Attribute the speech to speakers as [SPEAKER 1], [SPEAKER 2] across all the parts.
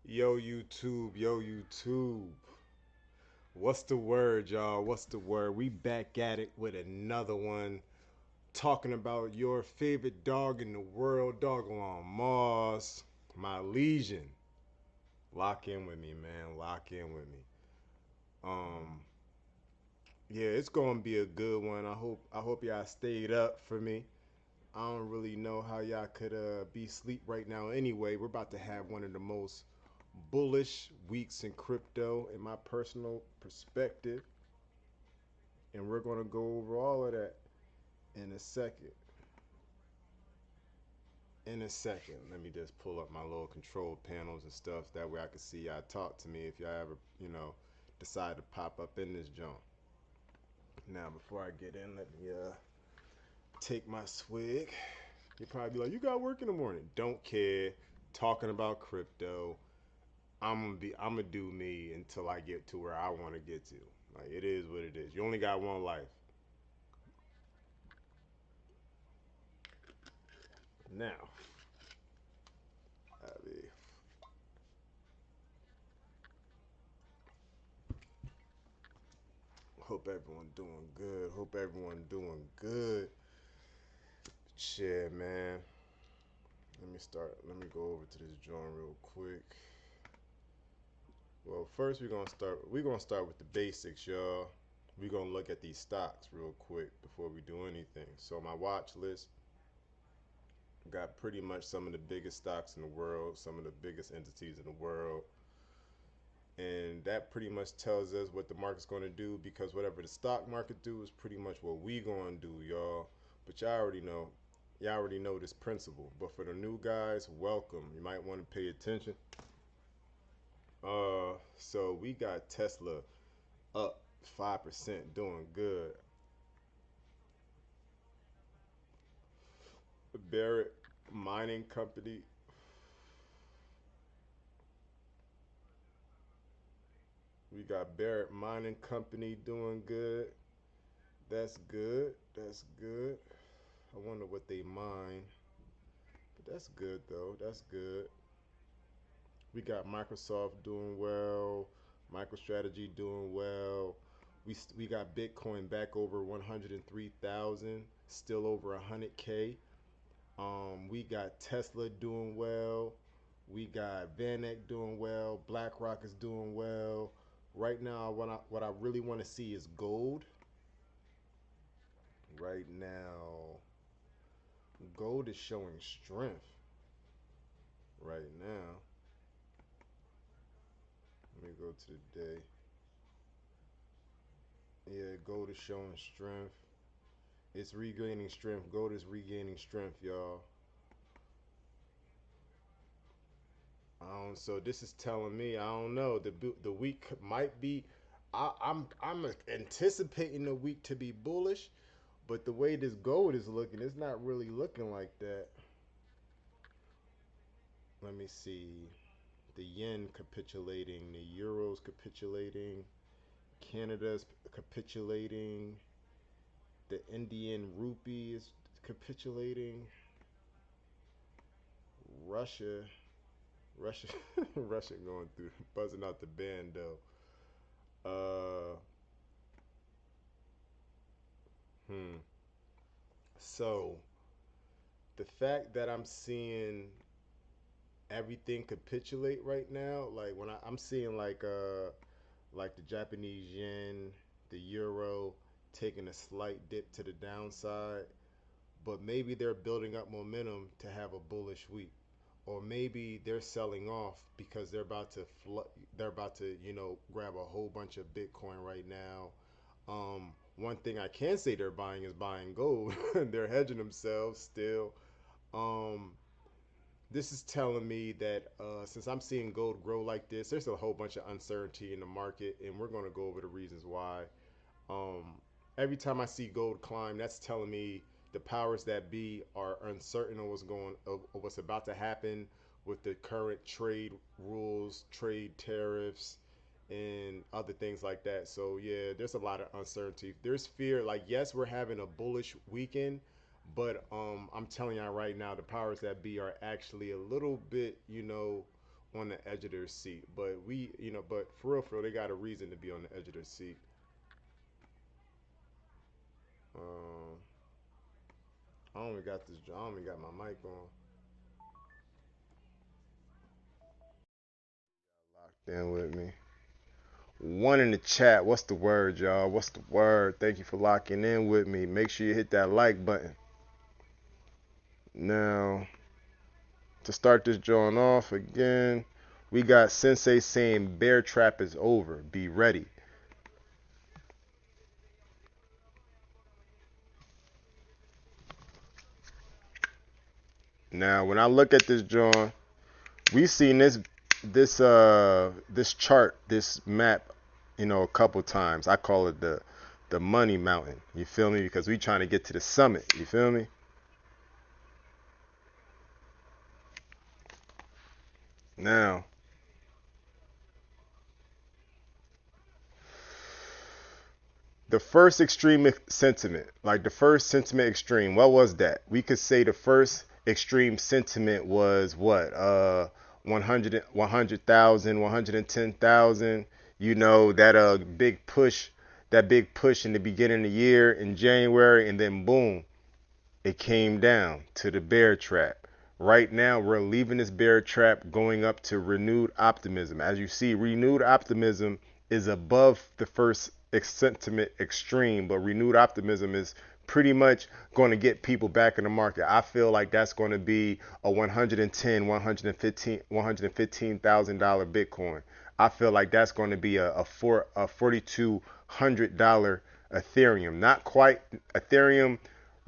[SPEAKER 1] Yo YouTube. What's the word, y'all? What's the word? We back at it with another one, talking about your favorite dog in the world, Dogelon Moss, my legion. Lock in with me, man. Lock in with me. Um, yeah, it's gonna be a good one. I hope y'all stayed up for me. I don't really know how y'all could be asleep right now. Anyway, we're about to have one of the most bullish weeks in crypto, in my personal perspective, and we're gonna go over all of that in a second. In a second, let me just pull up my little control panels and stuff. That way I can see y'all talk to me if y'all ever, decide to pop up in this joint. Now, before I get in, let me take my swig. You'll probably be like, "You got work in the morning." Don't care. Talking about crypto. I'm gonna do me until I get to where I want to get to. Like it is what it is. You only got one life. Now, I mean, hope everyone doing good. Hope everyone doing good. Shit, man. Let me start. Let me go over to this joint real quick. Well, first we're gonna start with the basics, y'all. We're gonna look at these stocks real quick before we do anything. So my watch list got pretty much some of the biggest stocks in the world, some of the biggest entities in the world, and that pretty much tells us what the market's going to do, because whatever the stock market do is pretty much what we going to do, y'all. But y'all already know this principle. But for the new guys, welcome. You might want to pay attention. So we got Tesla up 5%, doing good. Barrett Mining Company, we got Barrett Mining Company doing good. That's good. That's good. I wonder what they mine. But that's good though. That's good. We got Microsoft doing well. MicroStrategy doing well. We got Bitcoin back over 103,000, still over 100K. We got Tesla doing well. We got VanEck doing well. BlackRock is doing well. Right now, what I really want to see is gold. Right now, gold is showing strength. Right now, let me go to the day. Yeah, gold is showing strength. It's regaining strength. Gold is regaining strength, y'all. So this is telling me, I don't know, the week might be. I'm anticipating the week to be bullish, but the way this gold is looking, it's not really looking like that. Let me see. The yen capitulating, the euros capitulating, Canada's capitulating, the Indian rupee is capitulating, Russia, Russia, Russia going through, buzzing out the band though. Uh, hmm. So the fact that I'm seeing everything capitulate right now, like when I'm seeing like the Japanese yen, the euro taking a slight dip to the downside, but maybe they're building up momentum to have a bullish week, or maybe they're selling off because they're about to grab a whole bunch of Bitcoin right now. One thing I can say they're buying is buying gold. They're hedging themselves still. Um, this is telling me that since I'm seeing gold grow like this, there's a whole bunch of uncertainty in the market, and we're going to go over the reasons why. Um, every time I see gold climb, that's telling me the powers that be are uncertain of what's about to happen with the current trade rules, trade tariffs, and other things like that. So yeah, there's a lot of uncertainty. There's fear. Like yes, we're having a bullish weekend, but I'm telling y'all right now, the powers that be are actually a little bit, on the edge of their seat. But but for real, they got a reason to be on the edge of their seat. Um, I only got this. I only got my mic on. Locked in with me. One in the chat. What's the word, y'all? What's the word? Thank you for locking in with me. Make sure you hit that like button. Now, to start this drawing off again, we got Sensei saying bear trap is over. Be ready. Now, when I look at this drawing, we seen this chart, this map, a couple times. I call it the money mountain. You feel me? Because we trying to get to the summit. You feel me? Now, the first extreme sentiment, like the first sentiment extreme, what was that? We could say the first extreme sentiment was what? 100, 100,000, 110,000. That big push in the beginning of the year in January, and then boom, it came down to the bear trap. Right now, we're leaving this bear trap going up to renewed optimism. As you see, renewed optimism is above the first sentiment extreme, but renewed optimism is pretty much going to get people back in the market. I feel like that's going to be a 110, 115, $115,000 Bitcoin. I feel like that's going to be a $4,200 Ethereum. Not quite Ethereum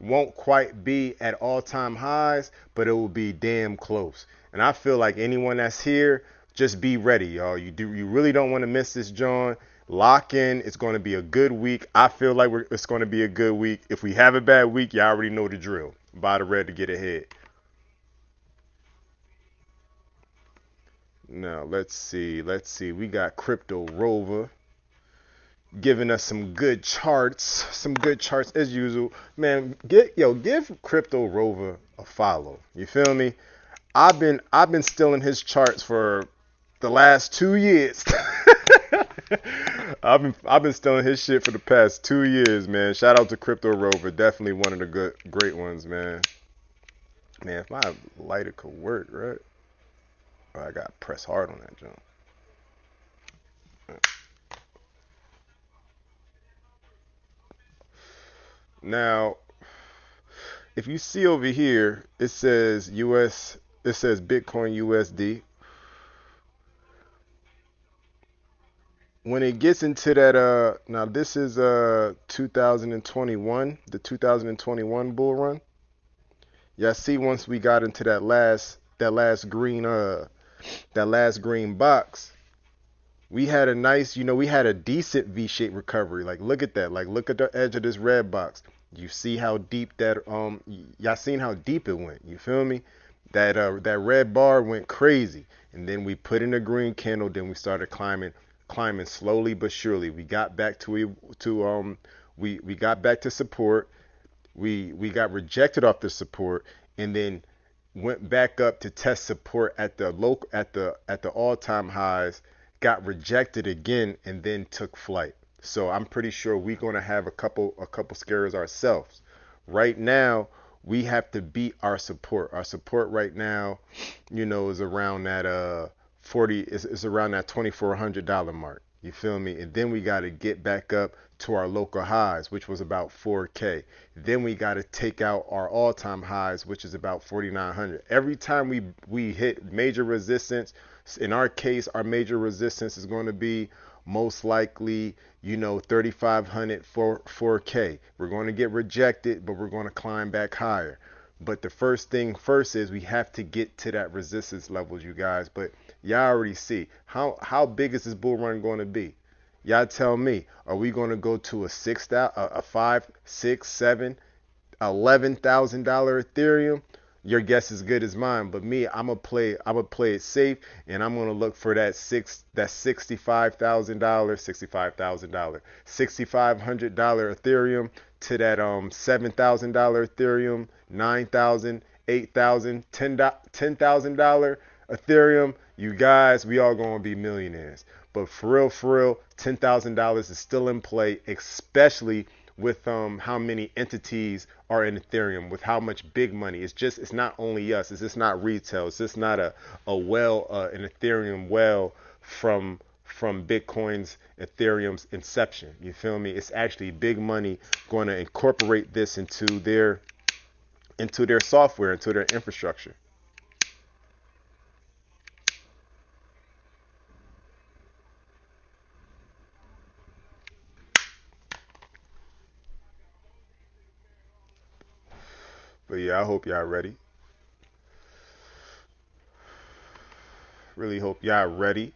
[SPEAKER 1] won't quite be at all-time highs, but it will be damn close. And I feel like anyone that's here, just be ready, y'all. You really don't want to miss this, John. Lock in. It's going to be a good week. I feel like it's going to be a good week. If we have a bad week, y'all already know the drill. Buy the red to get ahead. Now let's see. Let's see. We got Crypto Rover giving us some good charts as usual. Man, give Crypto Rover a follow. You feel me? I've been stealing his charts for the last 2 years. I've been stealing his shit for the past 2 years, man. Shout out to Crypto Rover, definitely one of the great ones, man. Man, if my lighter could work, right? Oh, I got to press hard on that jump. Now, if you see over here, it says Bitcoin USD. When it gets into that, now this is 2021, the 2021 bull run. Y'all see, once we got into that last green box, we had a nice, we had a decent V-shaped recovery. Like, look at that. Like, look at the edge of this red box. You see how deep y'all seen how deep it went. You feel me? That red bar went crazy. And then we put in a green candle, then we started climbing slowly but surely. We got back we got back to support. We got rejected off the support, and then went back up to test support at the all-time highs, got rejected again, and then took flight. So I'm pretty sure we're gonna have a couple scares ourselves. Right now, we have to beat our support. Our support right now, is around that 40 is around that $2,400 mark. You feel me? And then we got to get back up to our local highs, which was about 4K. Then we got to take out our all-time highs, which is about 4,900. Every time we hit major resistance, in our case, our major resistance is going to be most likely, 3,500 for 4K. We're going to get rejected, but we're going to climb back higher. But the first thing first is we have to get to that resistance levels, you guys. But y'all already see how big is this bull run going to be? Y'all tell me. Are we going to go to a five, six, seven, $11,000 Ethereum? Your guess is good as mine. But me, I'm gonna play it safe, and I'm gonna look for that $6,500 Ethereum to that $7,000 Ethereum, 9,000, 8,000, $10,000 Ethereum, you guys, we all gonna be millionaires. But for real, $10,000 is still in play, especially with how many entities are in Ethereum, with how much big money. It's not only us. It's just not retail. It's just not an Ethereum well from Bitcoin's Ethereum's inception. You feel me? It's actually big money going to incorporate this into their software, into their infrastructure. But yeah, I hope y'all ready. Really hope y'all ready.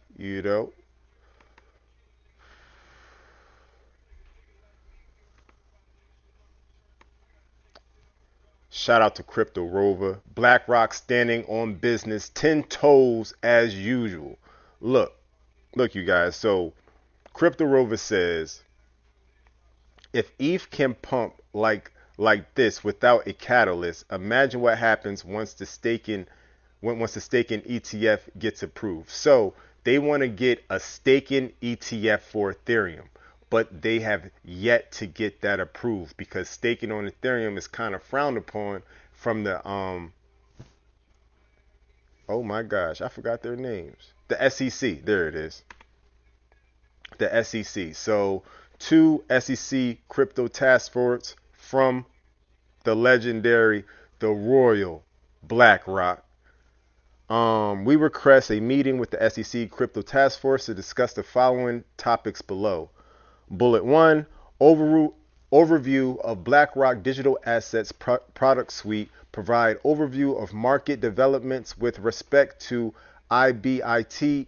[SPEAKER 1] Shout out to Crypto Rover. BlackRock standing on business, 10 toes as usual. Look, look, you guys. So Crypto Rover says if ETH can pump like this without a catalyst, imagine what happens once the staking ETF gets approved. So they want to get a staking ETF for Ethereum, but they have yet to get that approved because staking on Ethereum is kind of frowned upon from the oh my gosh, I forgot their names. The SEC, there it is. The SEC. So two SEC crypto task force from the legendary, the Royal BlackRock. We request a meeting with the SEC Crypto Task Force to discuss the following topics below. Bullet 1, overview of BlackRock Digital Assets product suite. Provide overview of market developments with respect to IBIT,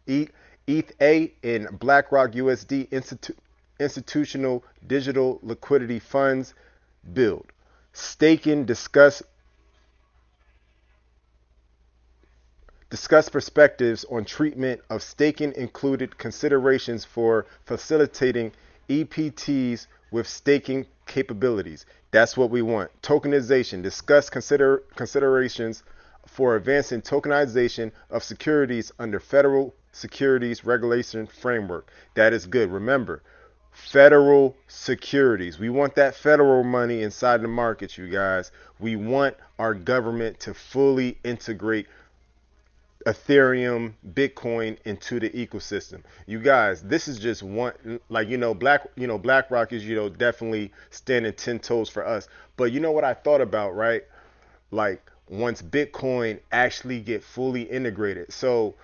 [SPEAKER 1] ETH and BlackRock USD institutional digital liquidity funds build. Staking, discuss perspectives on treatment of staking, included considerations for facilitating EPTs with staking capabilities. That's what we want. Tokenization. Discuss considerations for advancing tokenization of securities under federal securities regulation framework. That is good. Remember, federal securities. We want that federal money inside the market, you guys. We want our government to fully integrate Ethereum, Bitcoin into the ecosystem. You guys, this is just one, like, BlackRock is, definitely standing 10 toes for us. But you know what I thought about, right? Like once Bitcoin actually get fully integrated. So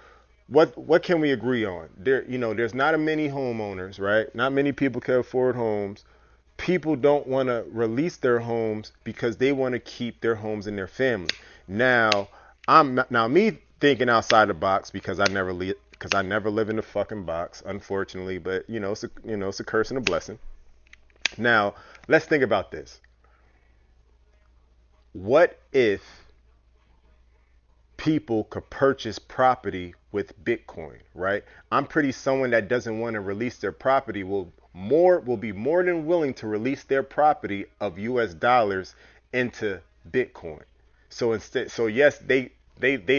[SPEAKER 1] what can we agree on? There's not a many homeowners, right? Not many people can afford homes. People don't want to release their homes because they want to keep their homes in their family. Now, me thinking outside the box because I never live in a fucking box, unfortunately. But it's a curse and a blessing. Now, let's think about this. What if people could purchase property with Bitcoin, right? I'm pretty someone that doesn't want to release their property will be more than willing to release their property of US dollars into Bitcoin. So yes, they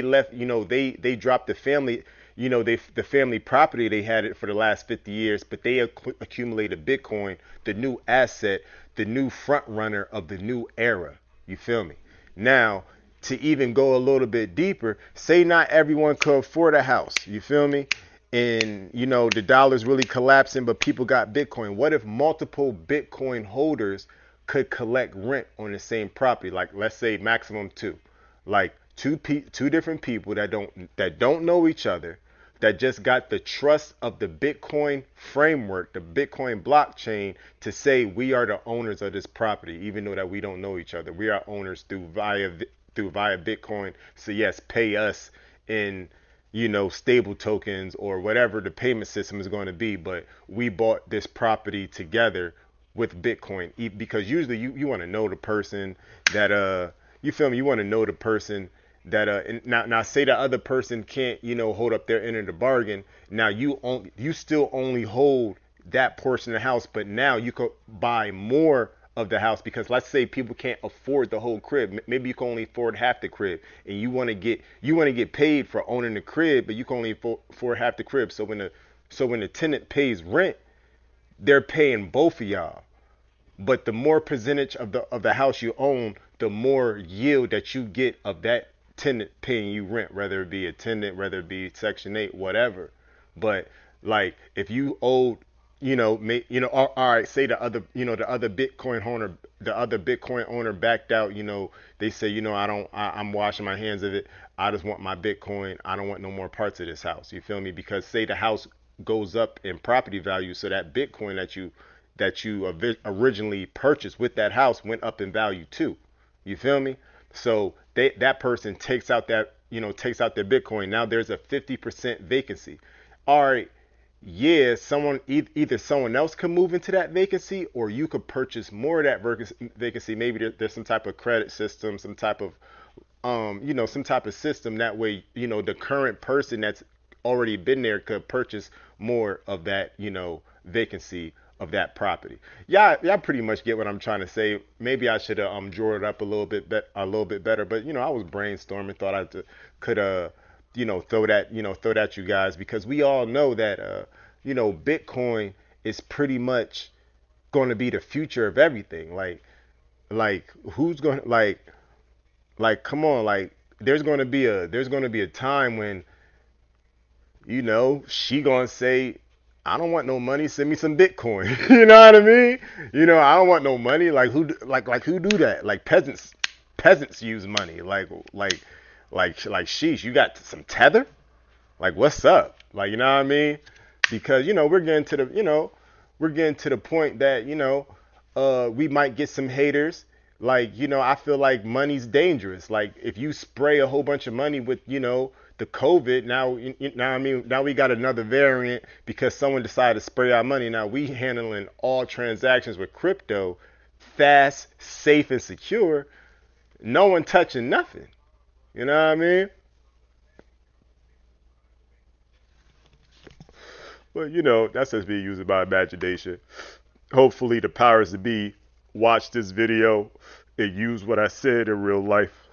[SPEAKER 1] left, they dropped the family, the family property they had it for the last 50 years, but they accumulated Bitcoin, the new asset, the new front runner of the new era. You feel me? Now, to even go a little bit deeper, say not everyone could afford a house. You feel me? And the dollar's really collapsing, but people got Bitcoin. What if multiple Bitcoin holders could collect rent on the same property? Like, let's say maximum two, like two different people that don't know each other, that just got the trust of the Bitcoin framework, the Bitcoin blockchain, to say we are the owners of this property, even though that we don't know each other. We are owners through via Bitcoin. So yes, pay us in stable tokens or whatever the payment system is going to be. But we bought this property together with Bitcoin because usually you want to know the person that you feel me. You want to know the person that now say the other person can't hold up their end of the bargain. Now you still only hold that portion of the house, but now you could buy more of the house, because let's say people can't afford the whole crib. Maybe you can only afford half the crib, and you want to get paid for owning the crib, but you can only afford half the crib. So when the tenant pays rent, they're paying both of y'all. But the more percentage of the house you own, the more yield that you get of that tenant paying you rent, whether it be a tenant, whether it be Section 8, whatever. But like if you owe, all right, say the other Bitcoin owner backed out. They say, I'm washing my hands of it. I just want my Bitcoin. I don't want no more parts of this house. You feel me? Because say the house goes up in property value, so that Bitcoin that you originally purchased with that house went up in value too. You feel me? So that person takes out their Bitcoin. Now there's a 50% vacancy. All right, yeah, either someone else can move into that vacancy, or you could purchase more of that vacancy. Maybe there's some type of credit system, some type of system. That way, the current person that's already been there could purchase more of that, vacancy of that property. Yeah, y'all pretty much get what I'm trying to say. Maybe I should have drawn it up a little bit better, but I was brainstorming, thought could throw that you guys, because we all know that Bitcoin is pretty much going to be the future of everything. Like who's going to come on, there's going to be a time when she gonna say, I don't want no money, send me some Bitcoin. You know what I mean? I don't want no money. Who do that? Like peasants use money. Like sheesh, you got some tether? Like, what's up? You know what I mean? Because we're getting to the point that we might get some haters. I feel like money's dangerous. Like, if you spray a whole bunch of money with the COVID, now we got another variant because someone decided to spray our money. Now we handling all transactions with crypto, fast, safe, and secure. No one touching nothing. You know what I mean? But that's just me using my imagination. Hopefully the powers that be watch this video and use what I said in real life.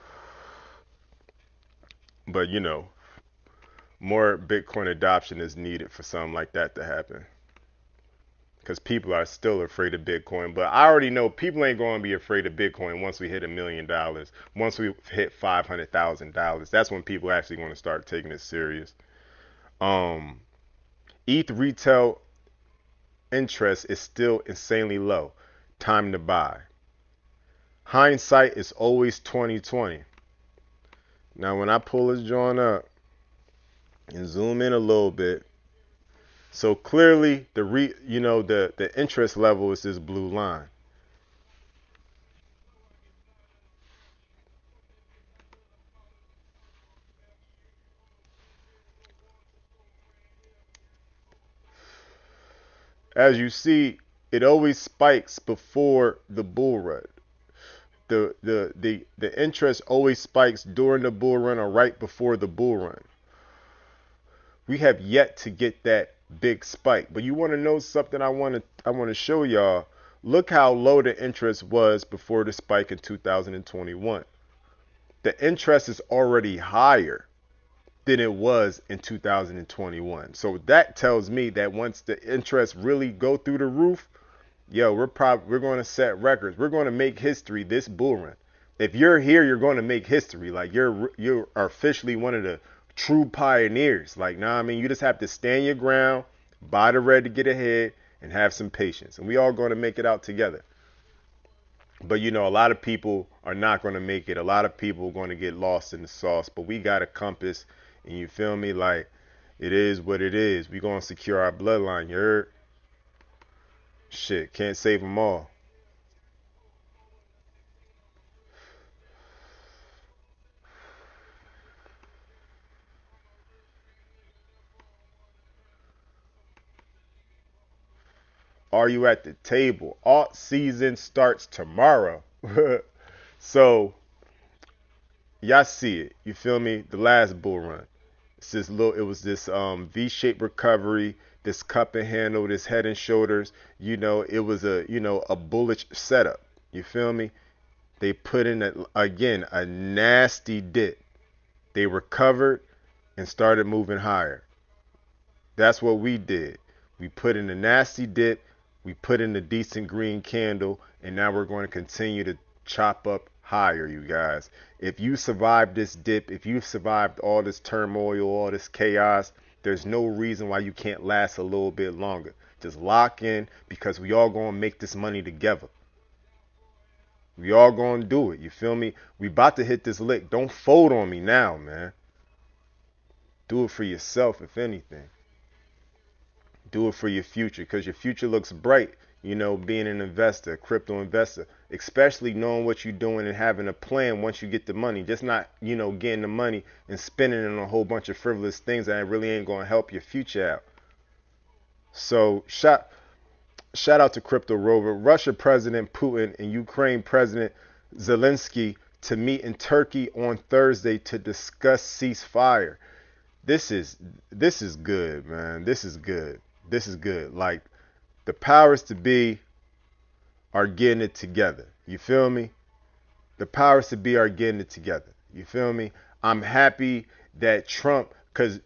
[SPEAKER 1] But more Bitcoin adoption is needed for something like that to happen. Because people are still afraid of Bitcoin. But I already know people ain't going to be afraid of Bitcoin once we hit $1 million. Once we hit $500,000, that's when people actually going to start taking it serious. Um, ETH retail interest is still insanely low. Time to buy. Hindsight is always 2020. Now, when I pull this joint up and zoom in a little bit, so clearly the interest level is this blue line. As you see, it always spikes before the bull run. The interest always spikes during the bull run or right before the bull run. We have yet to get that big spike. But you want to know something? I want to show y'all. Look how low the interest was before the spike in 2021. The interest is already higher than it was in 2021. So that tells me that once the interest really go through the roof, we're going to set records. We're going to make history this bull run. If you're here, you're going to make history. Like, you're officially one of the true pioneers. Like, nah, I mean, you just have to stand your ground, buy the red to get ahead, and have some patience. And we all going to make it out together. But a lot of people are not going to make it. A lot of people are going to get lost in the sauce. But we got a compass, and you feel me? Like, it is what it is. We going to secure our bloodline. You heard? Shit, can't save them all. Are you at the table? Alt season starts tomorrow. So, y'all see it. You feel me? The last bull run. It was this V-shaped recovery, this cup and handle, this head and shoulders. It was a bullish setup. You feel me? They put in again a nasty dip. They recovered and started moving higher. That's what we did. We put in a nasty dip, we put in a decent green candle, and now we're going to continue to chop up higher, you guys. If you survived this dip, if you've survived all this turmoil, all this chaos, there's no reason why you can't last a little bit longer. Just lock in because we all going to make this money together. We all going to do it. You feel me? We about to hit this lick. Don't fold on me now, man. Do it for yourself, if anything. Do it for your future because your future looks bright, being an investor, a crypto investor, especially knowing what you're doing and having a plan once you get the money. Just not, getting the money and spending it on a whole bunch of frivolous things that really ain't going to help your future out. So, shout out to Crypto Rover. Russia President Putin and Ukraine President Zelensky to meet in Turkey on Thursday to discuss ceasefire. This is good, man. This is good. This is good. Like the powers to be are getting it together. You feel me? The powers to be are getting it together. You feel me? I'm happy that Trump, cause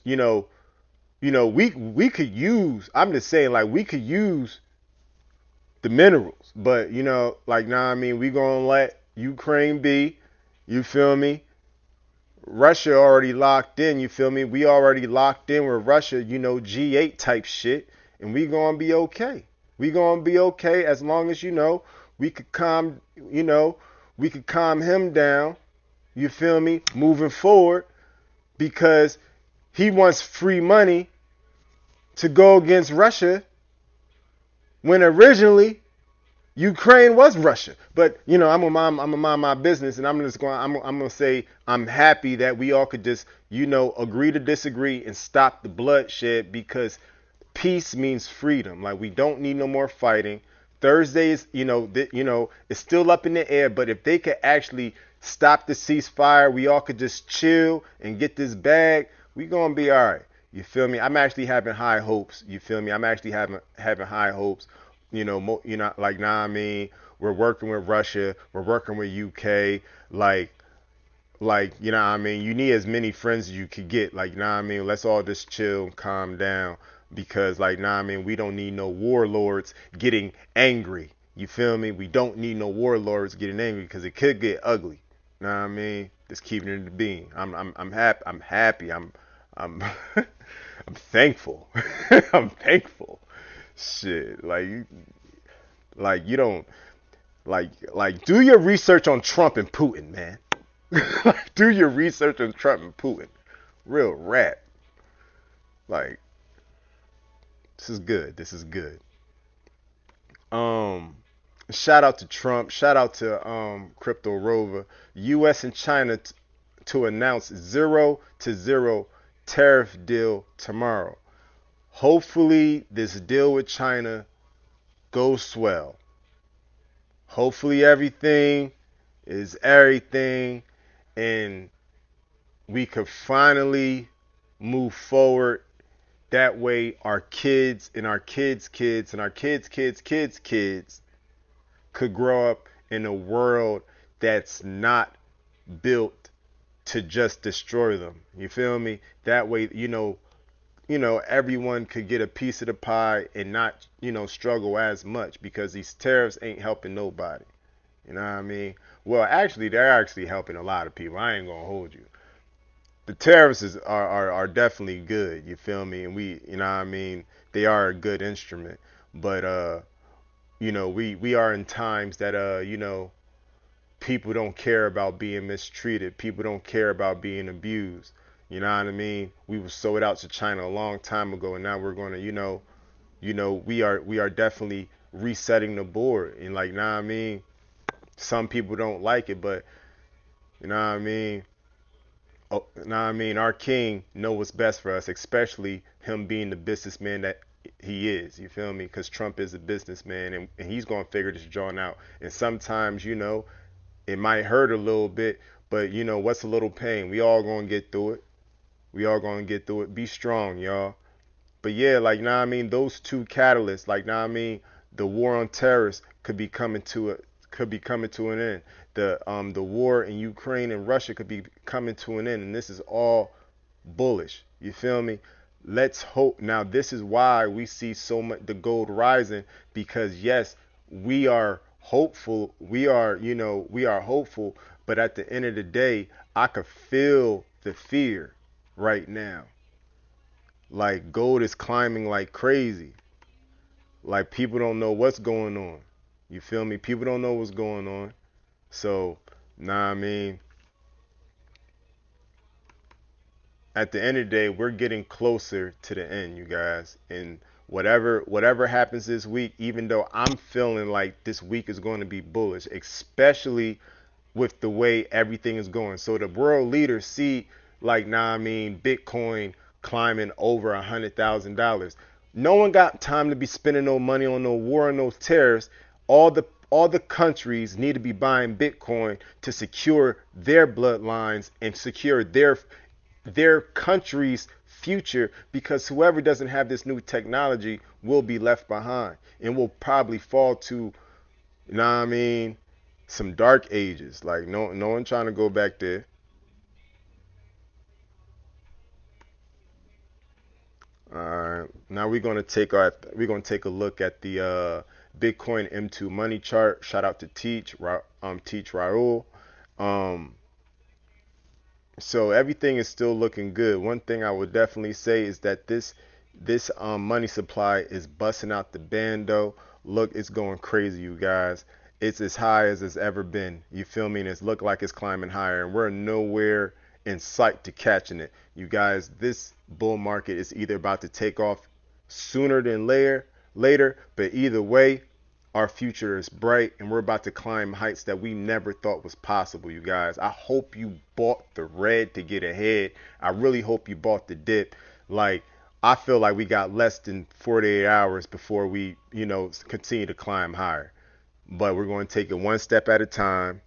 [SPEAKER 1] we could use. I'm just saying, like we could use the minerals, but we gonna let Ukraine be. You feel me? Russia already locked in, you feel me? We already locked in with Russia, G8 type shit, and we gonna be okay. We gonna be okay as long as we could we could calm him down. You feel me? Moving forward, because he wants free money to go against Russia when originally Ukraine was Russia. But I'm gonna mind my business, and I'm gonna say I'm happy that we all could just agree to disagree and stop the bloodshed, because peace means freedom. Like we don't need no more fighting. Thursday is it's still up in the air, but if they could actually stop the ceasefire, we all could just chill and get this bag. We gonna be all right. You feel me? I'm actually having high hopes. You feel me? I'm actually having high hopes. Like we're working with Russia, we're working with UK, you need as many friends as you could get. Let's all just chill and calm down, because we don't need no warlords getting angry. You feel me? We don't need no warlords getting angry, because it could get ugly. Just keeping it to being. I'm happy. I'm happy. I'm I'm thankful. I'm thankful. Shit, you don't do your research on Trump and Putin, man. Do your research on Trump and Putin. Real rap. Like, this is good. This is good. Shout out to Trump. Shout out to Crypto Rover. U.S. and China to announce 0-0 tariff deal tomorrow. Hopefully, this deal with China goes swell. Hopefully, everything is everything, and we could finally move forward. That way, our kids and our kids' kids and our kids' kids' kids' kids could grow up in a world that's not built to just destroy them. You feel me? That way, everyone could get a piece of the pie and not, struggle as much, because these tariffs ain't helping nobody. You know what I mean? Well, actually, they're actually helping a lot of people. I ain't gonna hold you. The tariffs are definitely good. You feel me? And they are a good instrument. But we are in times that people don't care about being mistreated. People don't care about being abused. You know what I mean? We were sold out to China a long time ago, and now we're going to, we are definitely resetting the board. And some people don't like it, but you know what I mean? Oh, our king know what's best for us, especially him being the businessman that he is. You feel me? Because Trump is a businessman, and he's going to figure this joint out. And sometimes, it might hurt a little bit, but what's a little pain? We all going to get through it. We all going to get through it. Be strong, y'all. But yeah, those two catalysts, the war on terrorists could be coming to could be coming to an end. The war in Ukraine and Russia could be coming to an end, and this is all bullish. You feel me? Let's hope. Now, this is why we see so much the gold rising, because yes, we are hopeful. We are hopeful, but at the end of the day, I could feel the fear right now. Like gold is climbing like crazy. Like people don't know what's going on. You feel me? People don't know what's going on. So, nah, I mean, at the end of the day, we're getting closer to the end, you guys. And whatever happens this week, even though I'm feeling like this week is going to be bullish, especially with the way everything is going. So the world leaders see, like, nah, I mean, Bitcoin climbing over $100,000. No one got time to be spending no money on no war and no tariffs. All the countries need to be buying Bitcoin to secure their bloodlines and secure their country's future, because whoever doesn't have this new technology will be left behind and will probably fall to, you know what I mean, some dark ages. Like no one trying to go back there. All right. Now we're gonna take a look at the Bitcoin M2 money chart. Shout out to Teach Raul. Um, So everything is still looking good. One thing I would definitely say is that this money supply is busting out the bando. Look, it's going crazy, you guys. It's as high as it's ever been. You feel me? And it's look like it's climbing higher, and we're nowhere in sight to catching it. You guys, this bull market is either about to take off sooner than later, but either way, our future is bright and we're about to climb heights that we never thought was possible, you guys. I hope you bought the red to get ahead. I really hope you bought the dip. Like, I feel like we got less than 48 hours before we, continue to climb higher. But we're going to take it one step at a time.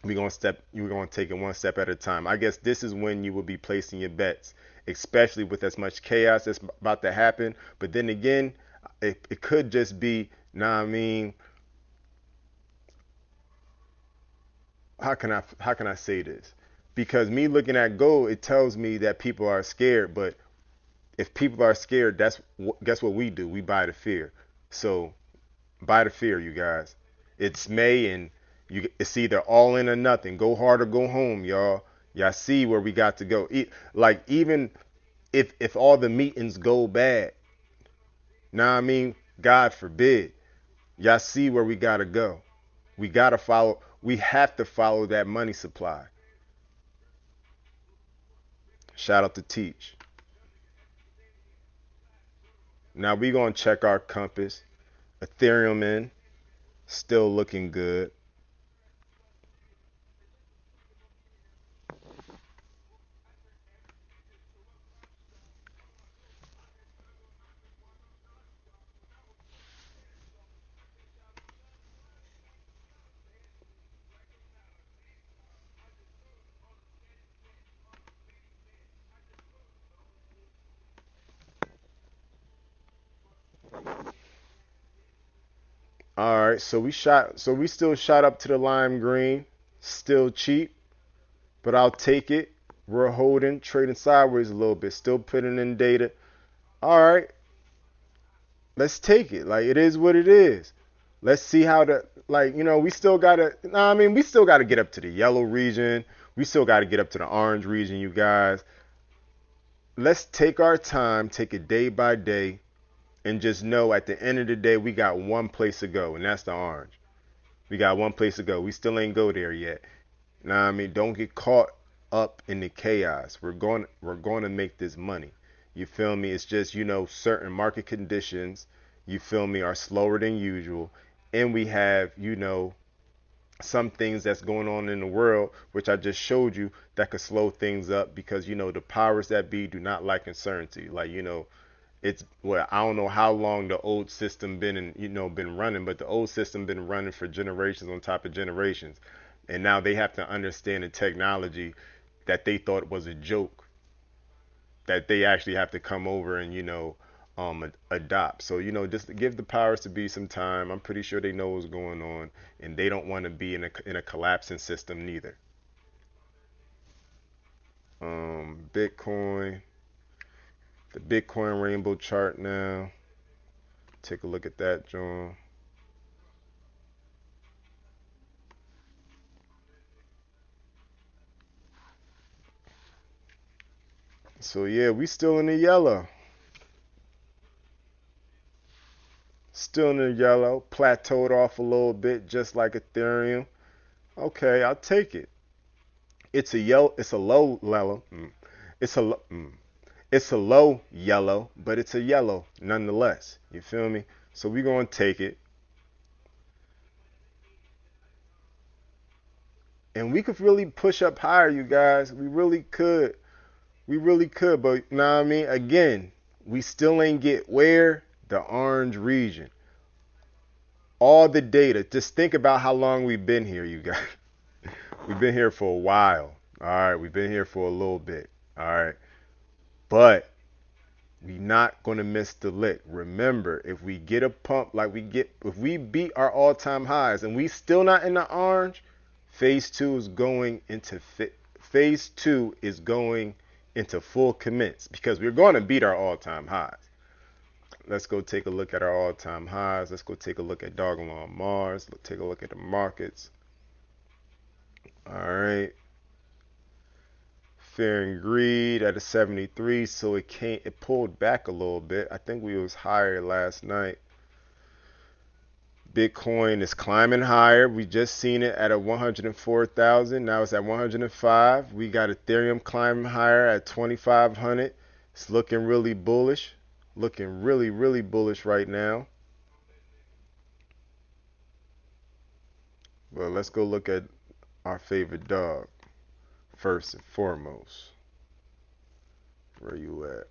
[SPEAKER 1] You're going to take it one step at a time. I guess this is when you will be placing your bets, especially with as much chaos that's about to happen. But then again, it could just be, nah, I mean, how can I say this? Because me looking at gold, it tells me that people are scared. But if people are scared, guess what we do? We buy the fear. So buy the fear, you guys. It's May, and it's either all in or nothing. Go hard or go home, y'all. Y'all see where we got to go. Like even if all the meetings go bad, now I mean, God forbid, y'all see where we gotta go. We gotta follow. We have to follow that money supply. Shout out to Teach. Now we gonna check our compass. Ethereum in, still looking good. All right, so we still shot up to the lime green, still cheap, but I'll take it. We're holding, trading sideways a little bit, still putting in data. All right, let's take it. Like it is what it is. Let's see how the we still gotta. Nah, I mean, we still gotta get up to the yellow region. We still gotta get up to the orange region, you guys. Let's take our time, take it day by day, and just know at the end of the day we got one place to go, and that's the orange. We got one place to go. We still ain't go there yet. Now I mean, don't get caught up in the chaos. We're going to make this money. You feel me? It's just certain market conditions. You feel me? Are slower than usual, and we have some things that's going on in the world, which I just showed you, that could slow things up because the powers that be do not like uncertainty. Like it's well, I don't know how long the old system been running, but the old system been running for generations on top of generations, and now they have to understand the technology that they thought was a joke, that they actually have to come over and adopt. So just give the powers to be some time. I'm pretty sure they know what's going on, and they don't want to be in a collapsing system neither. Bitcoin, the Bitcoin rainbow chart now. Take a look at that, John. So yeah, we still in the yellow. Still in the yellow. Plateaued off a little bit, just like Ethereum. Okay, I'll take it. It's a yellow. It's a low yellow. It's a it's a low yellow, but it's a yellow nonetheless. You feel me? So we gonna take it, and we could really push up higher, you guys. We really could. We really could. But you know what I mean? Again, we still ain't get where the orange region. All the data. Just think about how long we've been here, you guys. We've been here for a while. All right, we've been here for a little bit. All right, but we not gonna miss the lick. Remember, if we get a pump like if we beat our all-time highs and we still not in the orange, phase two is going into phase two is going into full commence because we're going to beat our all-time highs. Let's go take a look at our all-time highs. Let's go take a look at Dogelon Mars. Let's take a look at the markets. All right. Fear and greed at a 73, so it pulled back a little bit. I think we was higher last night. Bitcoin is climbing higher. We just seen it at a 104,000. Now it's at 105. We got Ethereum climbing higher at 2,500. It's looking really bullish. Looking really, really bullish right now. Well, let's go look at our favorite dog first and foremost. Where you at?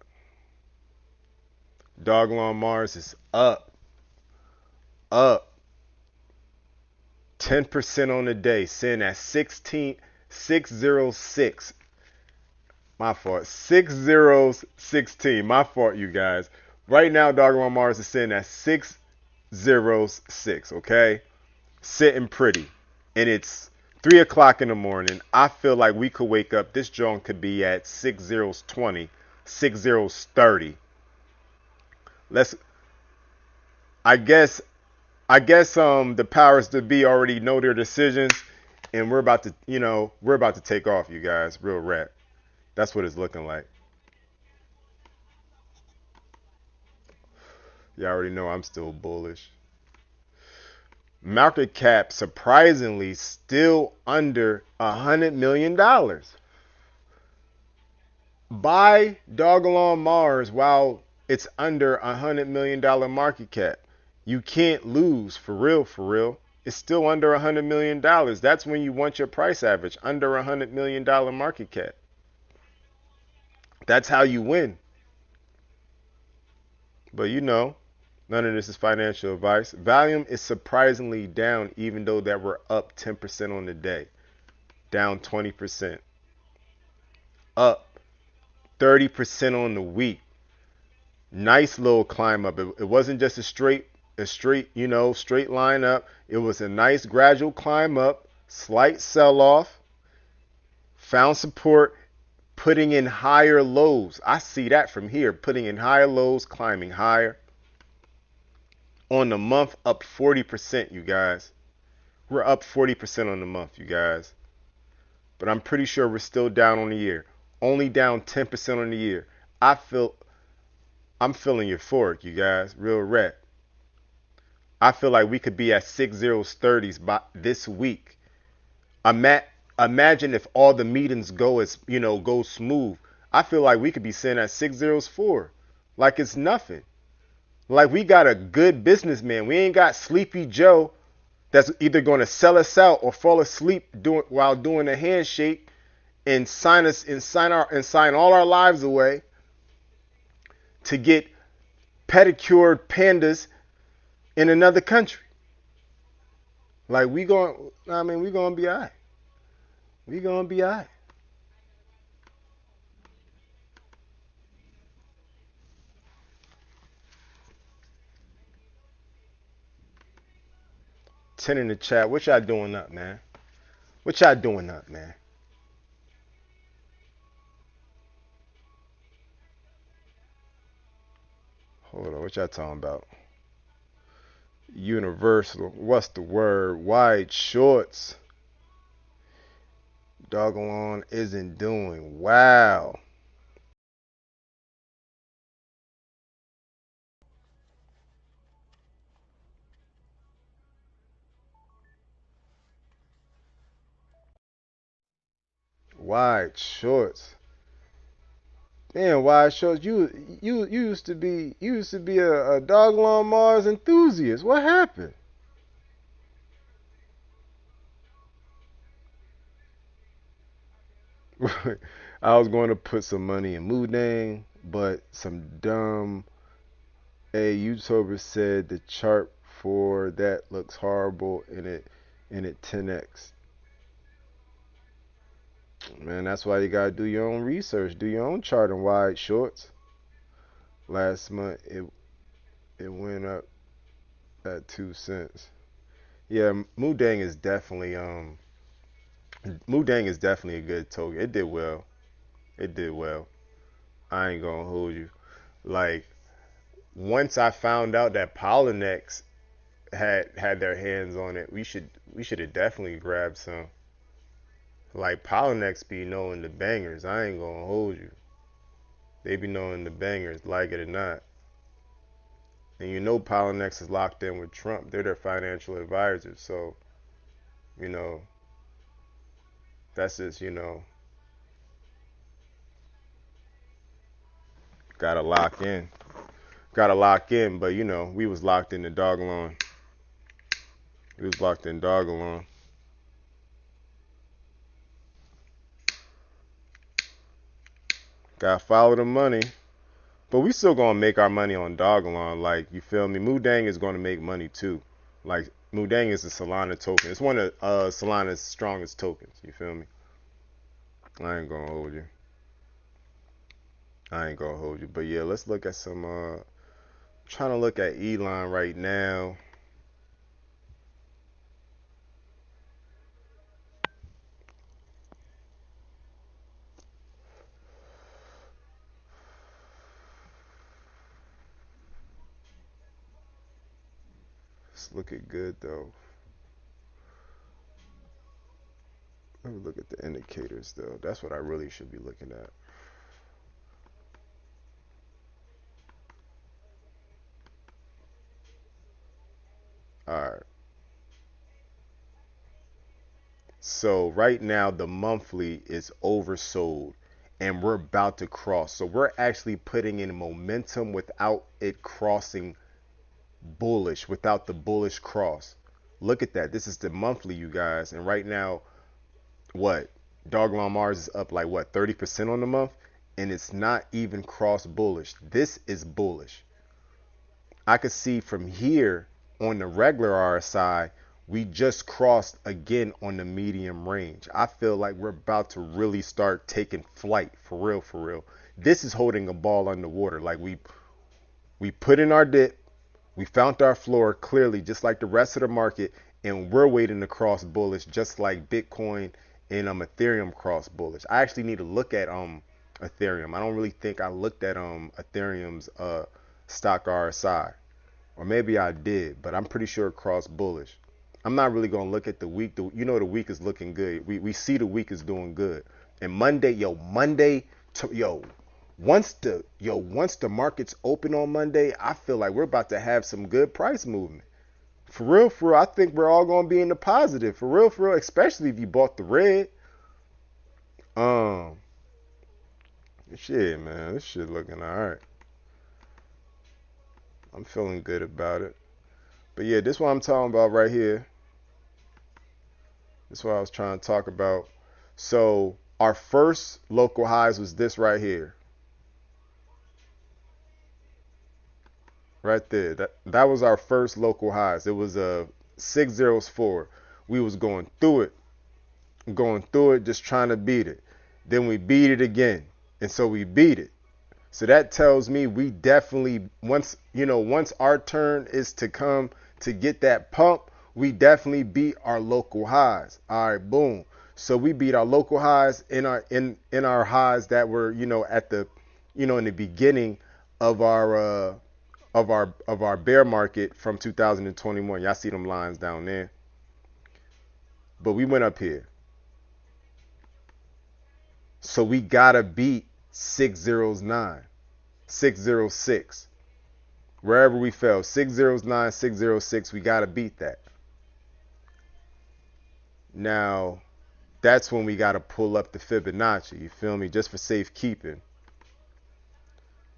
[SPEAKER 1] Dogelon Mars is up 10% on the day, sitting at 606. My fault. 6016. My fault, you guys. Right now, Dogelon Mars is sitting at 606. Okay, sitting pretty, and it's 3 o'clock in the morning. I feel like we could wake up. This joint could be at 6020, 6030. Let's. I guess the powers to be already know their decisions, and we're about to take off, you guys. Real rap. That's what it's looking like. You already know I'm still bullish. Market cap surprisingly still under $100 million. Buy Dogelon Mars while it's under $100 million market cap. You can't lose, for real, for real. It's still under $100 million. That's when you want your price average, under $100 million market cap. That's how you win. But none of this is financial advice. Volume is surprisingly down, even though that we're up 10% on the day. Down 20%. Up 30% on the week. Nice little climb up. It wasn't just straight line up. It was a nice gradual climb up, slight sell off, found support, putting in higher lows. I see that from here, putting in higher lows, climbing higher. On the month, up 40%, you guys. We're up 40% on the month, you guys. But I'm pretty sure we're still down on the year. Only down 10% on the year. I'm feeling euphoric, you guys. Real rap. I feel like we could be at 6030s by this week. Imagine if all the meetings go smooth. I feel like we could be sitting at 604, like it's nothing. Like we got a good businessman. We ain't got Sleepy Joe that's either going to sell us out or fall asleep while doing a handshake and sign all our lives away to get pedicured pandas in another country. Like we gonna be alright. We gonna be alright. 10 in the chat. What y'all doing up, man? What y'all doing up, man? Hold on, what y'all talking about? Universal. What's the word? White shorts. Dogelon isn't doing. Wow. White shorts. Man, wide shorts. You used to be a Dogelon Mars enthusiast. What happened? I was going to put some money in Mudang, but some dumb a YouTuber said the chart for that looks horrible and it 10x. Man, that's why you gotta do your own research, do your own chart and wide shorts. Last month it went up at 2 cents. Yeah, Mudang is definitely a good token. It did well. It did well. I ain't gonna hold you. Like once I found out that Polynex had their hands on it, we should have definitely grabbed some. Like Polynex be knowing the bangers. I ain't gonna hold you. They be knowing the bangers, like it or not. And you know Polynex is locked in with Trump. They're their financial advisors. So, you know, that's just, gotta lock in. Gotta lock in, but we was locked in the Dogelon. We was locked in Dogelon. Gotta follow the money. But we still gonna make our money on Dogelon. Like, you feel me? Mudang is gonna make money too. Like, Mudang is a Solana token. It's one of Solana's strongest tokens. You feel me? I ain't gonna hold you. I ain't gonna hold you. But yeah, let's look at some trying to look at Elon right now. It's looking good though. Let me look at the indicators though. That's what I really should be looking at. Alright. So right now the monthly is oversold and we're about to cross. So we're actually putting in momentum without it crossing bullish, without the bullish cross. Look at that. This is the monthly, you guys. And right now, what? Dogelon Mars is up like what, 30% on the month? And it's not even cross bullish. This is bullish. I could see from here on the regular RSI, we just crossed again on the medium range. I feel like we're about to really start taking flight for real, for real. This is holding a ball underwater. Like we put in our dip, we found our floor clearly, just like the rest of the market, and we're waiting to cross bullish, just like Bitcoin and Ethereum cross bullish. I actually need to look at Ethereum. I don't really think I looked at Ethereum's stock RSI. Or maybe I did, but I'm pretty sure it crossed bullish. I'm not really gonna look at the week. The week is looking good. We see the week is doing good. And Monday, once the markets open on Monday, I feel like we're about to have some good price movement. For real, I think we're all gonna be in the positive. For real, especially if you bought the red. Um, Shit, man, this shit looking alright. I'm feeling good about it. But yeah, this is what I'm talking about right here. This is what I was trying to talk about. So our first local highs was this right here. Right there. That was our first local highs. It was a 604. We was going through it, just trying to beat it. Then we beat it again. And so we beat it. So that tells me we definitely once our turn is to come to get that pump, we definitely beat our local highs. All right, boom. So we beat our local highs in our highs that were, at the, in the beginning of our bear market from 2021. Y'all see them lines down there. But we went up here. So we gotta beat 609, 606. Wherever we fell, 609, 606, we gotta beat that. Now, that's when we gotta pull up the Fibonacci, you feel me? Just for safekeeping.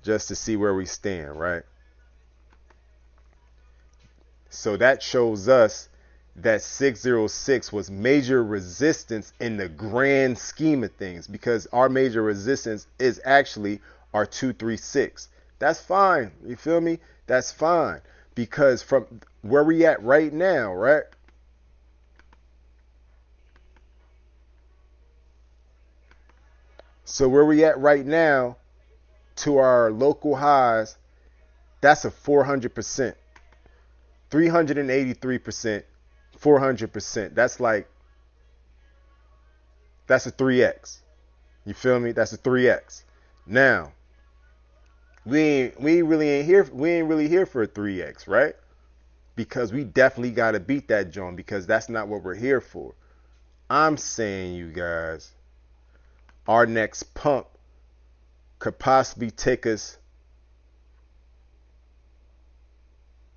[SPEAKER 1] Just to see where we stand, right? So that shows us that 606 was major resistance in the grand scheme of things, because our major resistance is actually our 236. That's fine. You feel me? That's fine. Because from where we at right now, right? So where we at right now to our local highs, that's a 400%. 383%, 400%. That's a 3x. You feel me? That's a 3x. Now, we ain't really here for a 3x, right? Because we definitely got to beat that joint, because that's not what we're here for. I'm saying, you guys, our next pump could possibly take us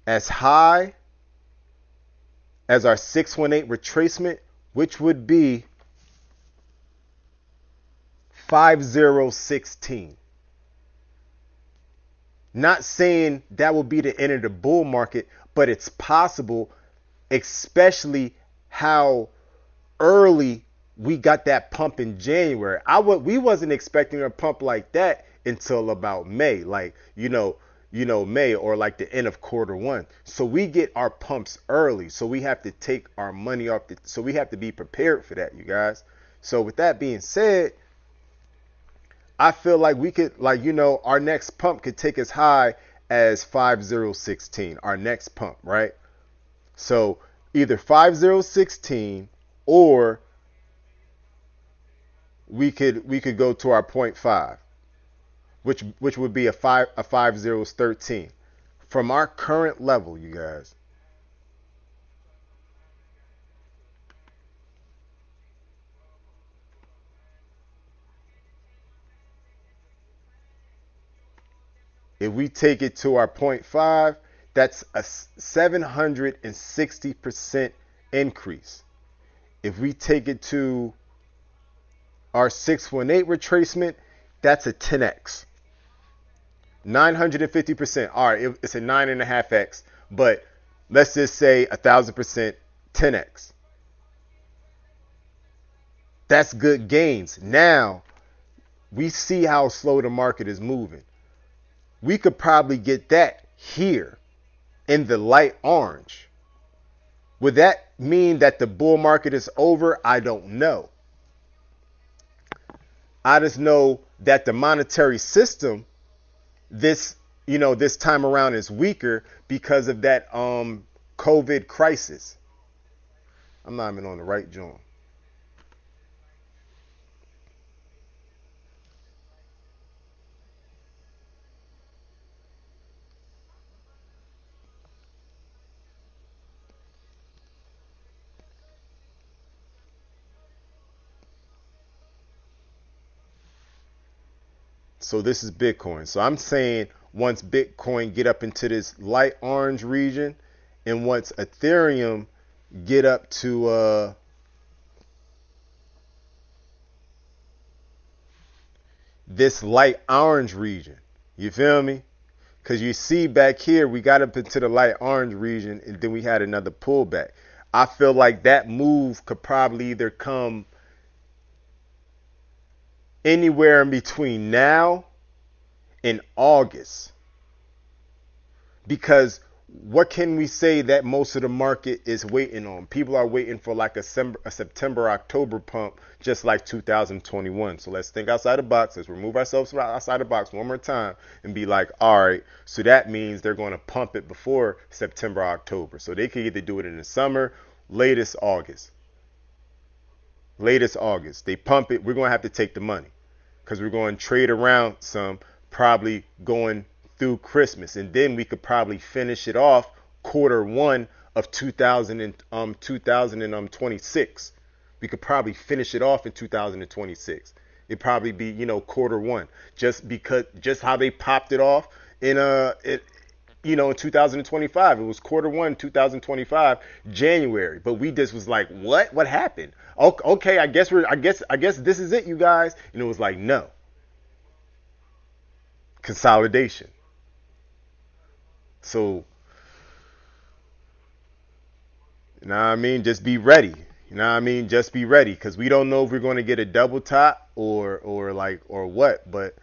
[SPEAKER 1] as high as our 618 retracement, which would be 5016. Not saying that will be the end of the bull market, but it's possible, especially how early we got that pump in January. We wasn't expecting a pump like that until about May, like May, or like the end of quarter 1. So we get our pumps early. So we have to take our money off so we have to be prepared for that, you guys. So with that being said, I feel like we could, our next pump could take as high as 5016. Our next pump, right? So either 5016, or we could go to our 0.5, which would be a 5013 from our current level, you guys. If we take it to our point 0.5, that's a 760% increase. If we take it to our 618 retracement, that's a 10x. 950%. All right, it's a 9.5x, but let's just say 1,000%, 10x. That's good gains. Now, we see how slow the market is moving. We could probably get that here in the light orange. Would that mean that the bull market is over? I don't know. I just know that the monetary system this time around is weaker because of that COVID crisis. I'm not even on the right joint. So this is Bitcoin. So I'm saying once Bitcoin get up into this light orange region, and once Ethereum get up to this light orange region, you feel me? Because you see back here, we got up into the light orange region, and then we had another pullback. I feel like that move could probably either come anywhere in between now and August. Because what can we say that most of the market is waiting on? People are waiting for like a September, October pump, just like 2021. So let's think outside the box. Let's remove ourselves from outside the box one more time and be like, all right, so that means they're going to pump it before September, October. So they could either do it in the summer, latest August. Latest August. They pump it. We're going to have to take the money because we're going to trade around some, probably going through Christmas, and then we could probably finish it off quarter 1 of 2026. We could probably finish it off in 2026. It'd probably be quarter 1, just how they popped it off in in 2025. It was quarter 1 2025 January, but we just was like, what happened? Okay, I guess this is it, you guys. And it was like, no, consolidation. So, you know what I mean? Just be ready. You know what I mean? Just be ready, because we don't know if we're going to get a double top or what. But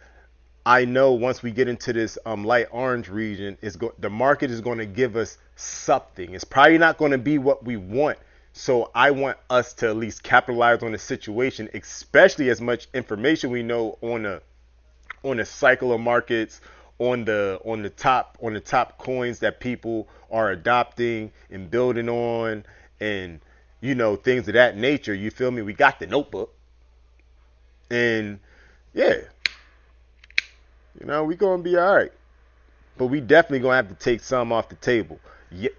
[SPEAKER 1] I know once we get into this light orange region, the market is going to give us something. It's probably not going to be what we want. So I want us to at least capitalize on the situation, especially as much information we know on the cycle of markets, on the top coins that people are adopting and building on, and things of that nature. You feel me? We got the notebook, and yeah, we gonna be all right. But we definitely gonna have to take some off the table.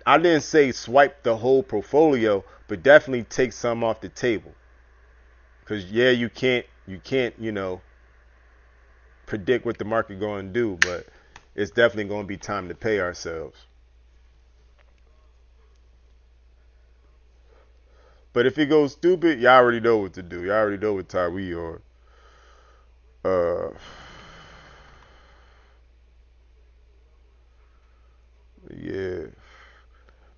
[SPEAKER 1] I didn't say swipe the whole portfolio, but definitely take some off the table. Cause yeah, you can't predict what the market going to do, but it's definitely going to be time to pay ourselves. But if it goes stupid, y'all already know what to do. Y'all already know what time we on. Uh, yeah.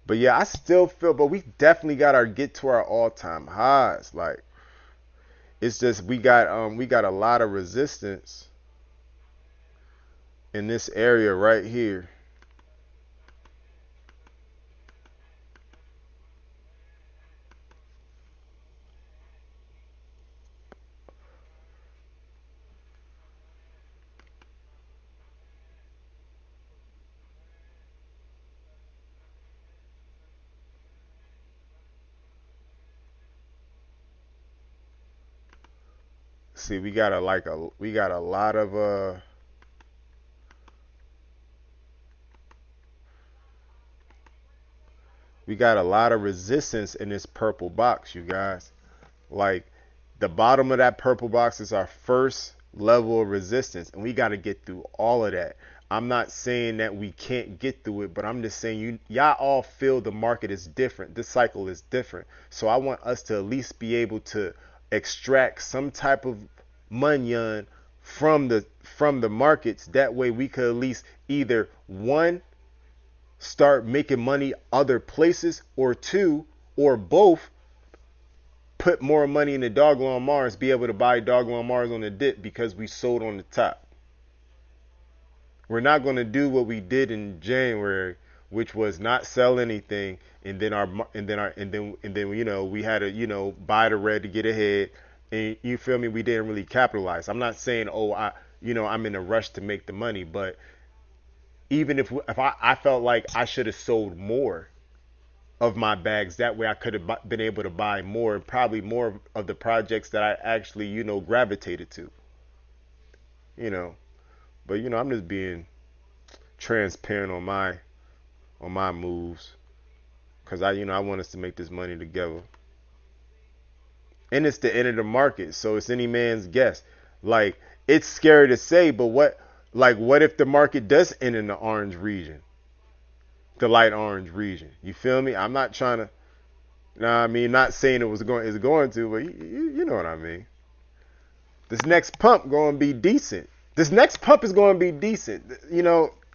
[SPEAKER 1] But yeah, I still feel, but we definitely got to get to our all-time highs. Like, it's just we got a lot of resistance in this area right here. See, we got a lot of resistance in this purple box, you guys. Like, the bottom of that purple box is our first level of resistance, and we got to get through all of that. I'm not saying that we can't get through it, but I'm just saying y'all all feel the market is different. This cycle is different. So I want us to at least be able to extract some type of money from the markets. That way we could at least either one, start making money other places, or two, or both, put more money in the Dogelon Mars, be able to buy Dogelon Mars on the dip because we sold on the top. We're not going to do what we did in January, which was not sell anything, and then we had to buy the red to get ahead, and you feel me? We didn't really capitalize. I'm not saying I'm in a rush to make the money, but even if I felt like I should have sold more of my bags, that way I could have been able to buy more, probably more of the projects that I actually gravitated to, you know. But I'm just being transparent on my moves, because I want us to make this money together. And it's the end of the market, so it's any man's guess. Like, it's scary to say, but what if the market does end in the orange region, the light orange region? You feel me? I'm not trying to. Nah, I mean, not saying it's going to, but you know what I mean. This next pump going to be decent. This next pump is going to be decent.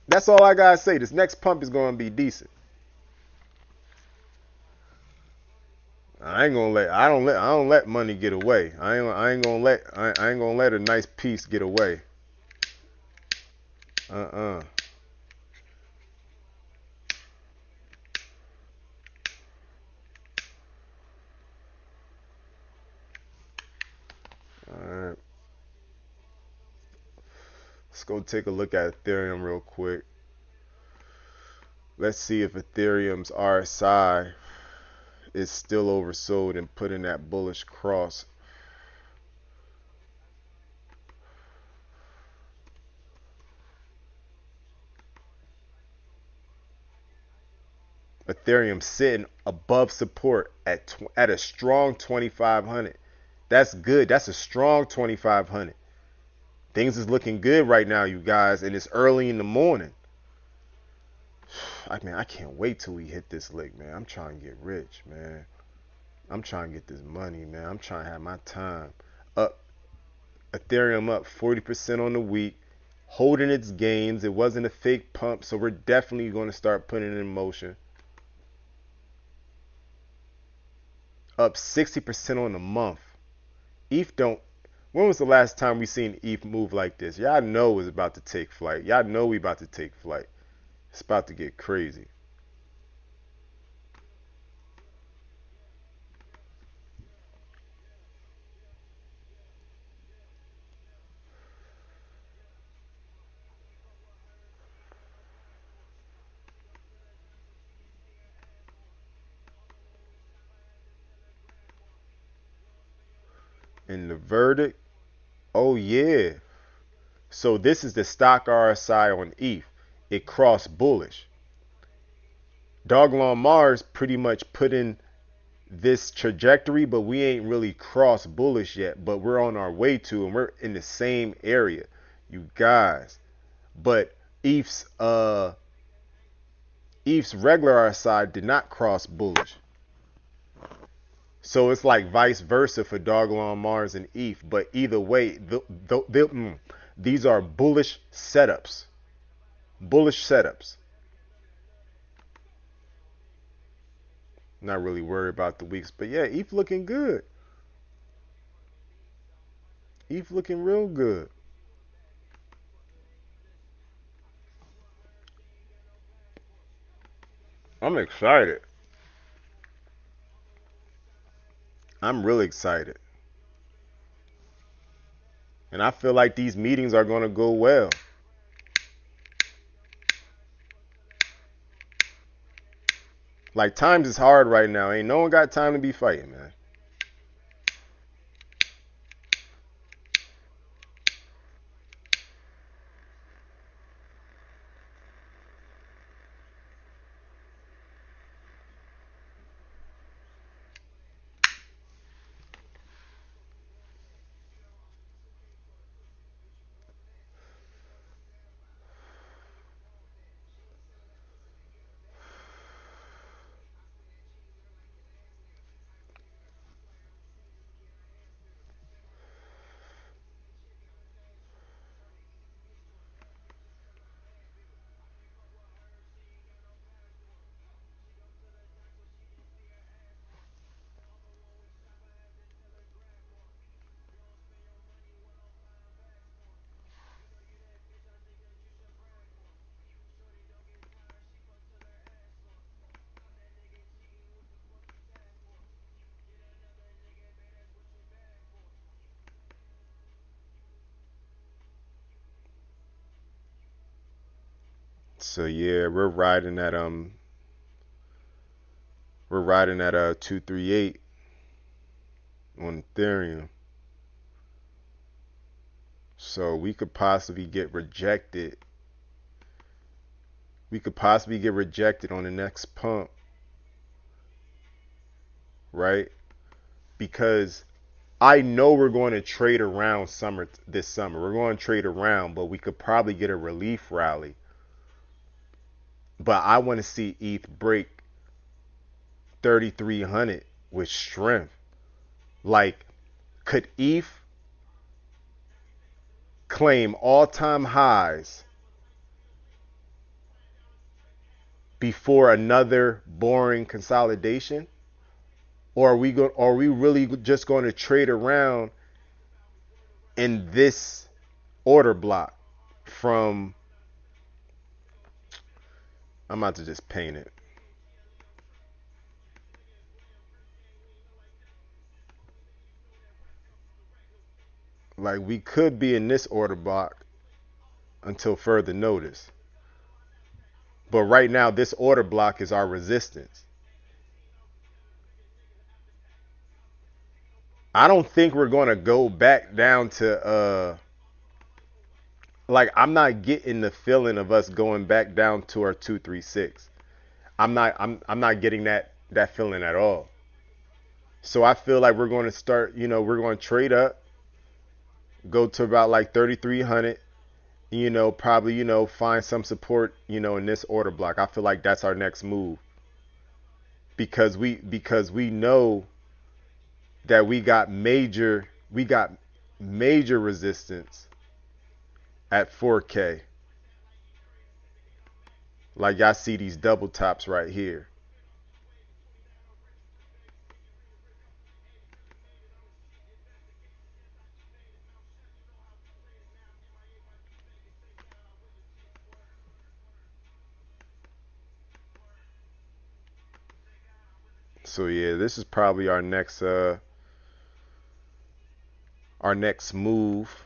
[SPEAKER 1] That's all I gotta say. This next pump is going to be decent. I don't let money get away. I ain't gonna let a nice piece get away. Uh-uh. right, let's go take a look at Ethereum real quick. Let's see if Ethereum's RSI is still oversold and put in that bullish cross. Ethereum sitting above support at a strong 2500. That's good. That's a strong 2500. Things is looking good right now, you guys, and it's early in the morning. I can't wait till we hit this lick, man. I'm trying to get rich, man. I'm trying to get this money, man. I'm trying to have my time. Up, Ethereum up 40% on the week, holding its gains. It wasn't a fake pump, so we're definitely going to start putting it in motion. Up 60% on the month. ETH don't. When was the last time we seen ETH move like this? Y'all know it's about to take flight. Y'all know we about to take flight. It's about to get crazy. And the verdict, oh yeah. So this is the stock RSI on ETH. It crossed bullish. Dogelon Mars pretty much put in this trajectory, but we ain't really crossed bullish yet. But we're on our way to, and we're in the same area, you guys. But ETH's regular RSI did not cross bullish. So it's like vice versa for Dogelon Mars and ETH. But either way, these are bullish setups. Bullish setups. Not really worried about the weeks, but yeah, ETH looking good. ETH looking real good. I'm excited. I'm really excited. And I feel like these meetings are going to go well. Like, times is hard right now. Ain't no one got time to be fighting, man. So yeah, we're riding at 238 on Ethereum. So we could possibly get rejected. We could possibly get rejected on the next pump, right? Because I know we're going to trade around this summer. We're going to trade around, but we could probably get a relief rally. But I want to see ETH break 3,300 with strength. Like, could ETH claim all-time highs before another boring consolidation? Or are we really just going to trade around in this order block from, I'm about to just paint it. Like we could be in this order block until further notice. But right now, this order block is our resistance. I don't think we're going to go back down to like I'm not getting the feeling of us going back down to our 236. I'm not getting that feeling at all. So I feel like we're going to start, we're going to trade up, go to about like 3300, probably, find some support, in this order block. I feel like that's our next move because we know that we got major resistance at 4K. Like y'all see these double tops right here. So yeah, this is probably our next move.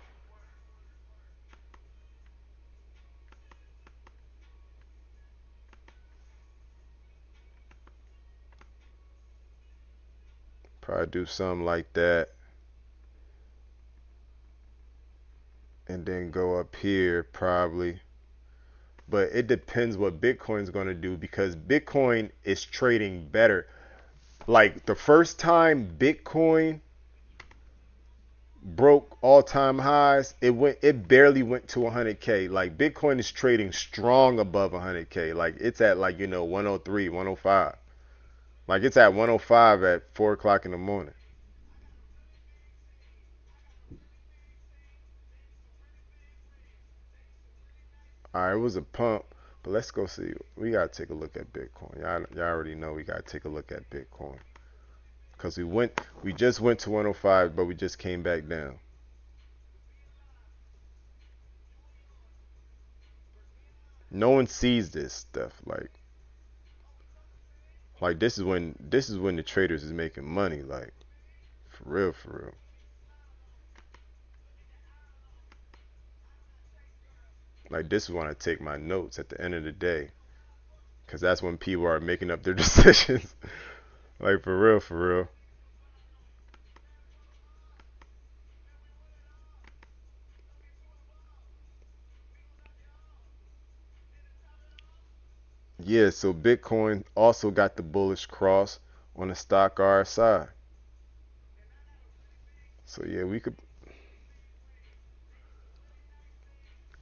[SPEAKER 1] Probably do something like that and then go up here probably. But it depends what Bitcoin's going to do because Bitcoin is trading better. Like the first time Bitcoin broke all-time highs, it barely went to 100K. Like Bitcoin is trading strong above 100K. Like it's at like 103, 105. Like it's at 105 at 4 o'clock in the morning. All right, it was a pump, but let's go see. We gotta take a look at Bitcoin. Y'all already know we gotta take a look at Bitcoin because we just went to 105, but we just came back down. No one sees this stuff. Like this is when the traders is making money. Like for real, for real. Like this is when I take my notes at the end of the day, because that's when people are making up their decisions. Like for real, for real. Yeah, so Bitcoin also got the bullish cross on the stock RSI. So yeah, we could.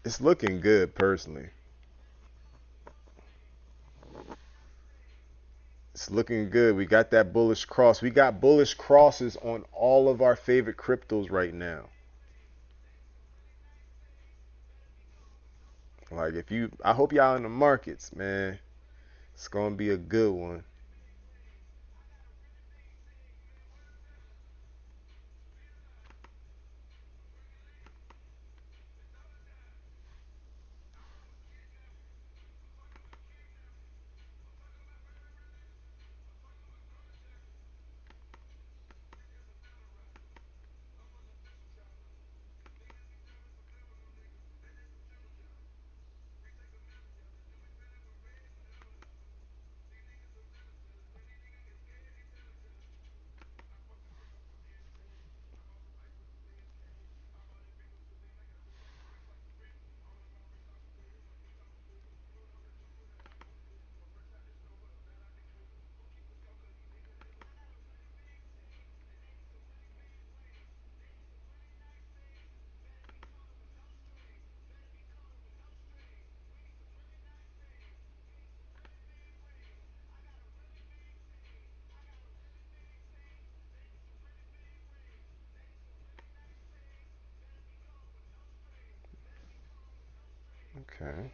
[SPEAKER 1] It's looking good personally. It's looking good. We got that bullish cross. We got bullish crosses on all of our favorite cryptos right now. Like I hope y'all in the markets, man. It's gonna be a good one. Okay.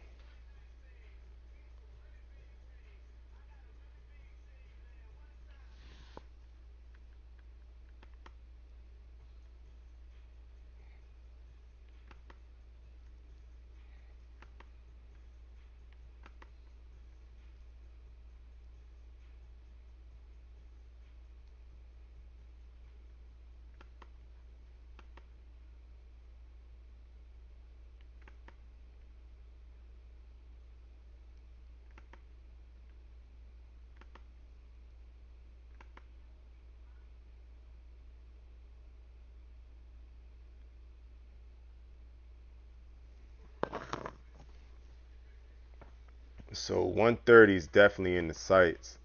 [SPEAKER 1] So 130 is definitely in the sights.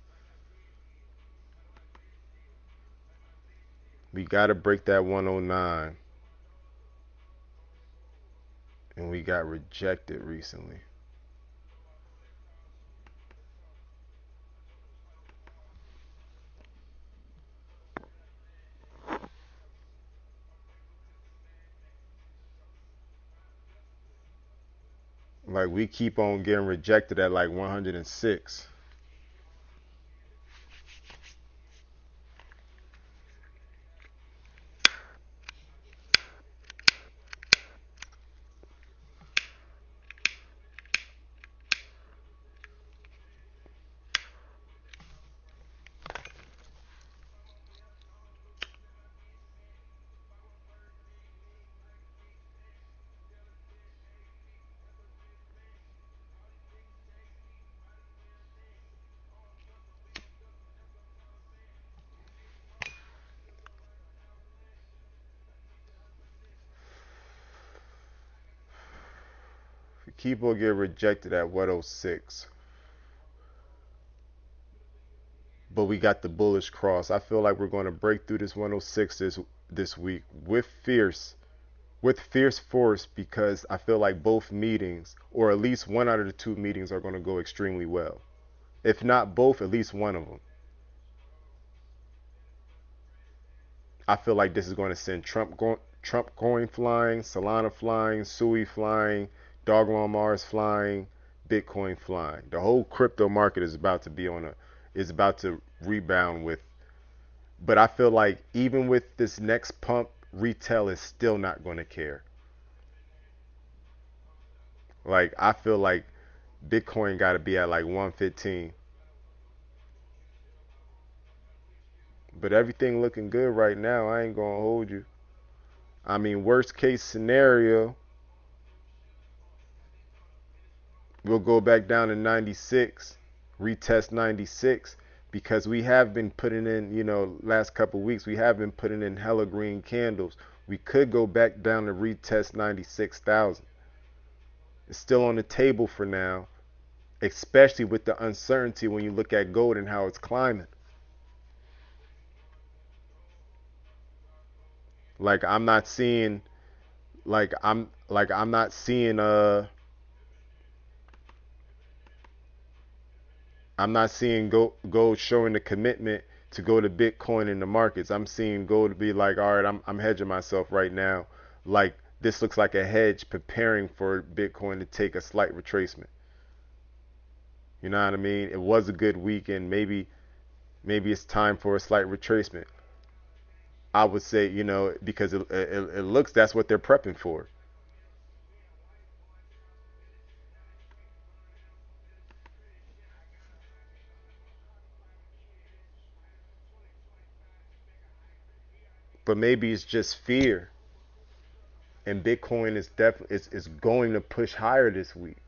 [SPEAKER 1] We got to break that 109, and we got rejected recently. Like we keep on getting rejected at like 106. We keep on getting rejected at 106. But we got the bullish cross. I feel like we're going to break through this 106 this week with fierce force because I feel like both meetings, or at least one out of the two meetings, are going to go extremely well. If not both, at least one of them. I feel like this is going to send Trump coin flying, Solana flying, Sui flying, Dogelon Mars flying, Bitcoin flying. The whole crypto market is about to be is about to rebound with. But I feel like even with this next pump, retail is still not going to care. Like I feel like Bitcoin got to be at like 115. But everything looking good right now. I ain't gonna hold you. I mean, worst case scenario, we'll go back down to 96, retest 96, because we have been putting in, last couple weeks, we have been putting in hella green candles. We could go back down to retest 96,000. It's still on the table for now, especially with the uncertainty when you look at gold and how it's climbing. Like I'm not seeing, I'm not seeing gold showing the commitment to go to Bitcoin in the markets. I'm seeing gold to be like, all right, I'm hedging myself right now. Like this looks like a hedge preparing for Bitcoin to take a slight retracement. You know what I mean? It was a good weekend. Maybe it's time for a slight retracement. I would say, because it looks that's what they're prepping for. But maybe it's just fear, and Bitcoin is definitely is going to push higher this week.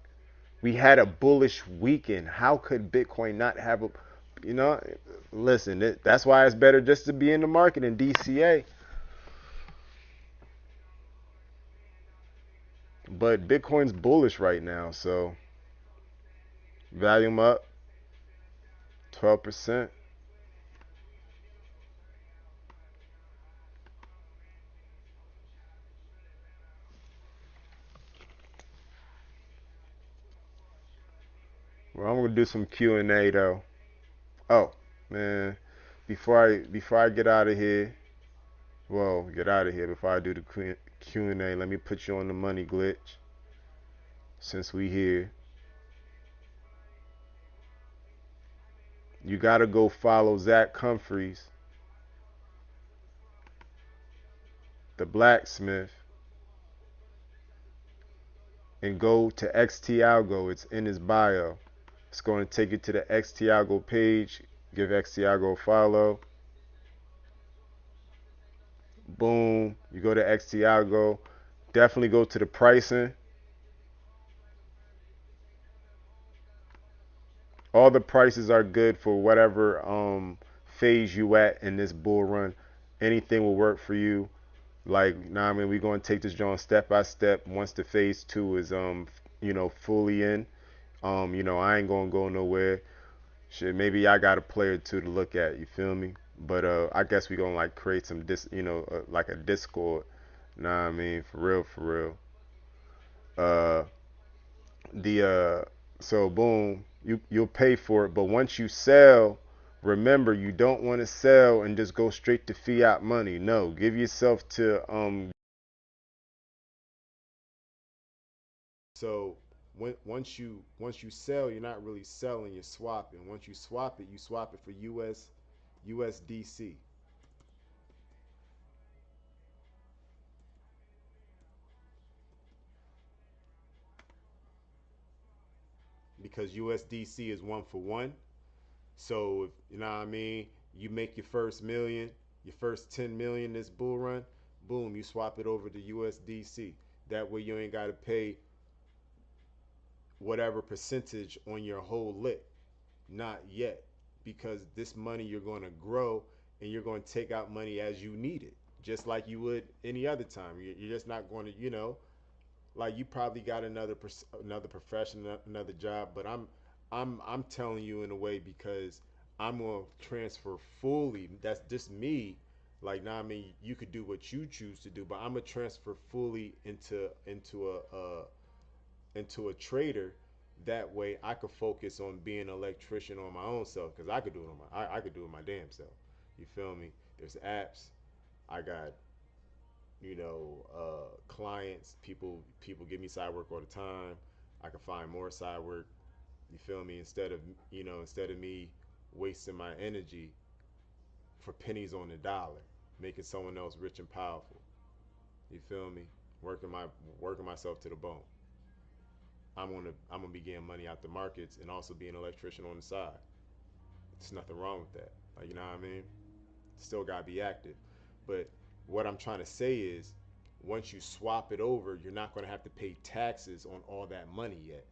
[SPEAKER 1] We had a bullish weekend. How could Bitcoin not have a, you know, listen, that's why it's better just to be in the market in DCA. But Bitcoin's bullish right now, so volume up 12%. Well, I'm gonna do some Q&A though. Oh man, before I get out of here, well, get out of here before I do the Q&A. Let me put you on the money glitch since we here. You gotta go follow Zach Humphreys, the blacksmith, and go to XT Algo. It's in his bio. It's going to take you to the XT Algo page. Give XT Algo a follow. Boom. You go to XT Algo. Definitely go to the pricing. All the prices are good for whatever phase you at in this bull run. Anything will work for you. Like, I mean, we're going to take this joint step by step. Once the phase two is fully in, I ain't gonna go nowhere. Shit, maybe I got a player or two to look at. You feel me? But I guess we gonna like create some like a Discord. Nah, I mean, for real, for real. Uh, the so boom, you'll pay for it. But once you sell, remember you don't want to sell and just go straight to fiat money. No, give yourself to So once you sell, you're not really selling, you're swapping. Once you swap it for USDC because USDC is 1 for 1. So if you know what I mean, you make your first million, your first 10 million this bull run, boom, you swap it over to USDC. That way you ain't got to pay whatever percentage on your whole lick. Not yet, because this money you're going to grow and you're going to take out money as you need it, just like you would any other time. You're just not going to, like you probably got another profession, another job, but I'm telling you in a way because I'm gonna transfer fully. That's just me. Like now, I mean, you could do what you choose to do, but I'm gonna transfer fully into a trader. That way, I could focus on being an electrician on my own self because I could do it on I could do it my damn self. You feel me? There's apps. I got clients. People give me side work all the time. I can find more side work. You feel me? Instead of me wasting my energy for pennies on the dollar, making someone else rich and powerful. You feel me? Working my working myself to the bone. I'm gonna be getting money out the markets and also be an electrician on the side. There's nothing wrong with that. Like you know what I mean? Still gotta be active. But what I'm trying to say is once you swap it over, you're not gonna have to pay taxes on all that money yet.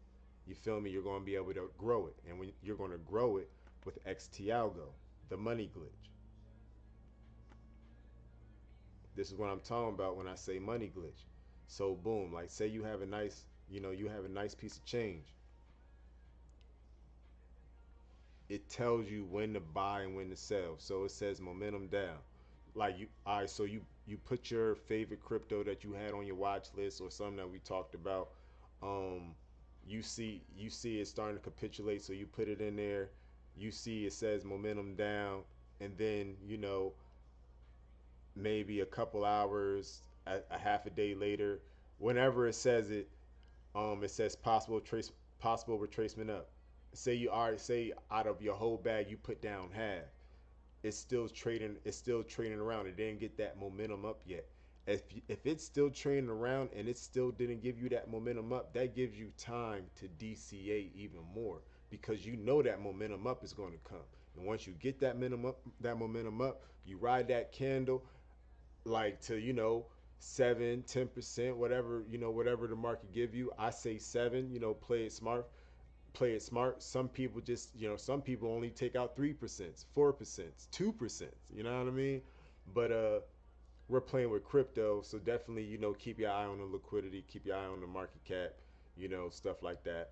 [SPEAKER 1] You feel me? You're gonna be able to grow it. And when you're gonna grow it with XT the money glitch. This is what I'm talking about when I say money glitch. So boom, like say you have a nice piece of change. It tells you when to buy and when to sell. So it says momentum down. Like all right, so you put your favorite crypto that you had on your watch list or something that we talked about. Um, you see it starting to capitulate, so you put it in there. You see it says momentum down, and then maybe a couple hours, a half a day later, whenever it says possible retracement up. Say you already say out of your whole bag you put down half. It's still trading around. It didn't get that momentum up yet. If it's still trading around and it still didn't give you that momentum up, that gives you time to DCA even more because you know that momentum up is going to come. And once you get that momentum up, you ride that candle like to 7, 10%, whatever the market give you. I say 7. Play it smart. Some people only take out 3%, 4%, 2%. You know what I mean? But we're playing with crypto, so definitely keep your eye on the liquidity, keep your eye on the market cap, stuff like that,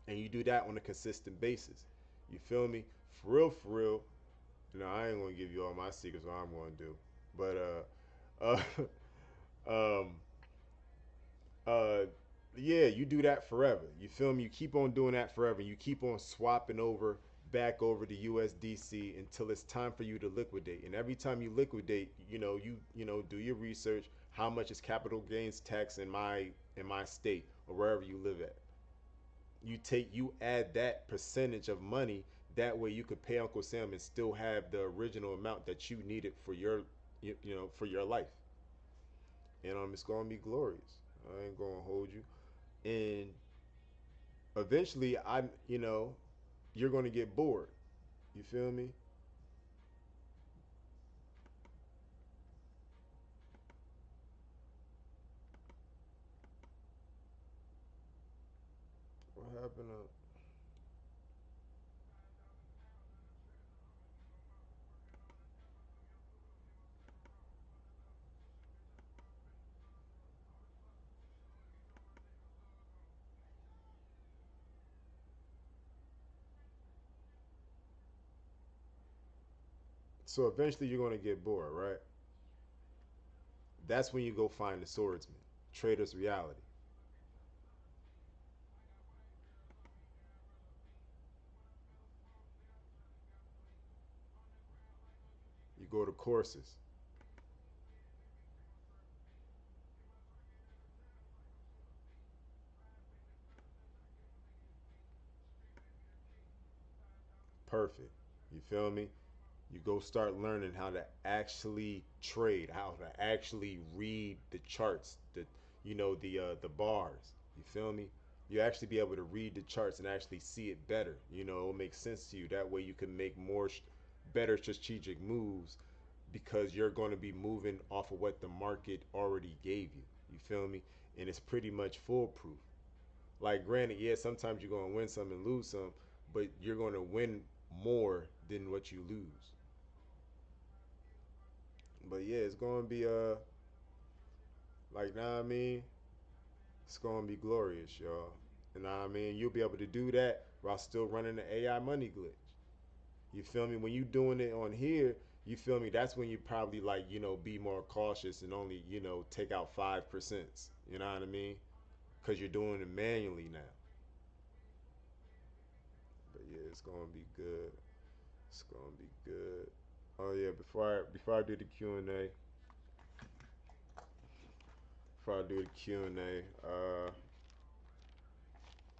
[SPEAKER 1] and you do that on a consistent basis. You feel me? For real. I ain't gonna give you all my secrets. What I'm gonna do, but um, uh, yeah, you do that forever. You feel me? You keep on doing that forever. You keep on swapping back over to USDC until it's time for you to liquidate. And every time you liquidate, do your research. How much is capital gains tax in my state or wherever you live at? You add that percentage of money. That way you could pay Uncle Sam and still have the original amount that you needed for your life. And it's gonna be glorious. I ain't gonna hold you. And eventually, you're gonna get bored. You feel me? What happened? So eventually you're going to get bored, right? That's when you go find the swordsman, trader's reality. You go to courses. Perfect. You feel me? You go start learning how to actually trade, how to actually read the charts, the bars. You feel me? You actually be able to read the charts and actually see it better. It'll make sense to you. That way you can make better strategic moves because you're going to be moving off of what the market already gave you. You feel me? And it's pretty much foolproof. Like, granted, yeah, sometimes you're going to win some and lose some, but you're going to win more than what you lose. But yeah, it's going to be like, nah, I mean, it's going to be glorious, y'all. And nah, I mean, you'll be able to do that while still running the AI money glitch. You feel me? When you doing it on here, you feel me? That's when you probably like, be more cautious and only, take out 5%. You know what I mean? Because you're doing it manually now. But yeah, it's gonna be good. It's gonna be good. Oh yeah, before I do the Q&A,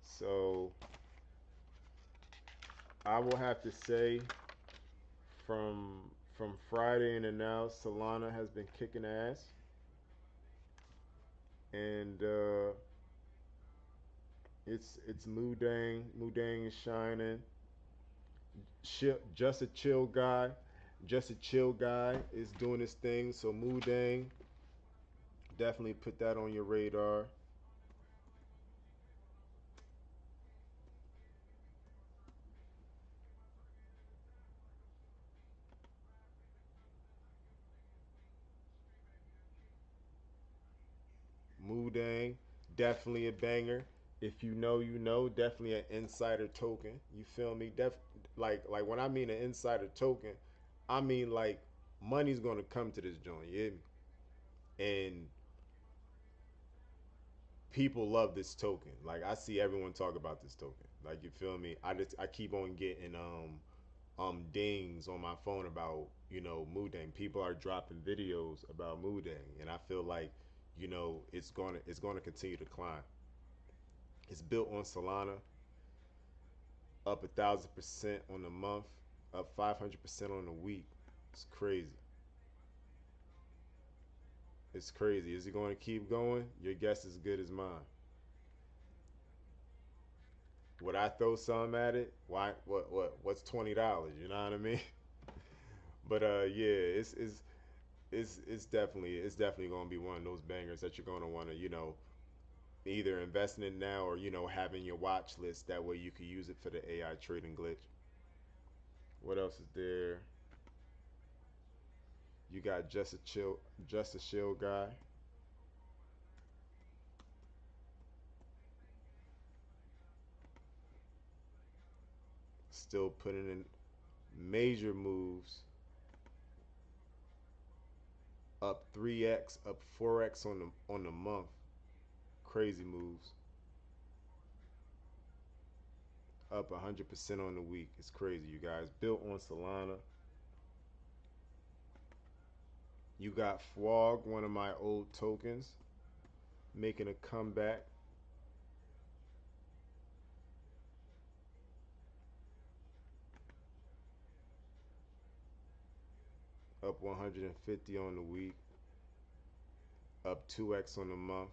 [SPEAKER 1] so I will have to say from from Friday and now, Solana has been kicking ass, and it's Mudang. Mudang is shining. Just a chill guy. Just a chill guy is doing his thing. So Mudang, definitely put that on your radar. Mudang, definitely a banger. If you know, you know. Definitely an insider token. You feel me? Like when I mean an insider token, I mean like money's gonna come to this joint. You hear me? And people love this token. Like I see everyone talk about this token. Like you feel me? I keep on getting dings on my phone about Mudang. People are dropping videos about Mudang, and I feel like it's gonna continue to climb. It's built on Solana, up 1,000% on the month, up 500% on the week. It's crazy. It's crazy. Is it going to keep going? Your guess is as good as mine. Would I throw some at it? Why? What's $20? You know what I mean? But yeah, it's definitely going to be one of those bangers that you're going to want to either invest in now or having your watch list. That way you can use it for the AI trading glitch. What else is there? You got just a chill guy, still putting in major moves, up 3x, up 4x on the month. Crazy moves, up 100% on the week. It's crazy, you guys. Built on Solana. You got Fwog, one of my old tokens, making a comeback, up 150 on the week, up 2x on the month.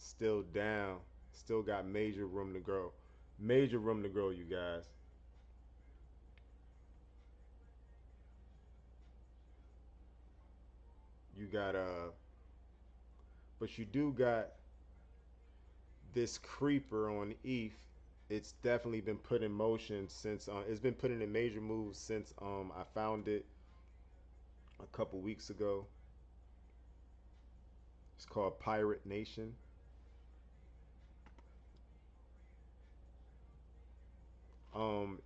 [SPEAKER 1] Still down, still got major room to grow. Major room to grow, you guys. You got but you do got this creeper on ETH. It's definitely been put in motion since it's been put in major moves since I found it a couple weeks ago. It's called Pirate Nation.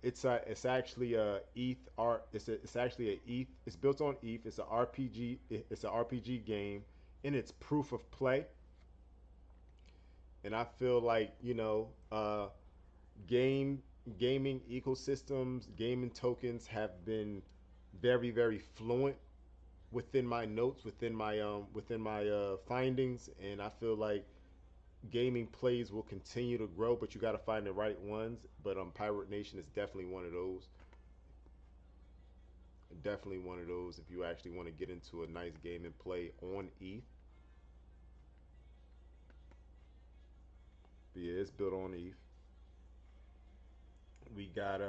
[SPEAKER 1] It's actually a ETH art. It's actually a ETH. It's built on ETH. It's a RPG. It's an RPG game, and it's proof of play. And I feel like game gaming ecosystems, gaming tokens have been very fluent within my notes, within my findings, and I feel like gaming plays will continue to grow, but you got to find the right ones. But Pirate Nation is definitely one of those. Definitely one of those. If you actually want to get into a nice game and play on ETH, but yeah, it's built on ETH. We got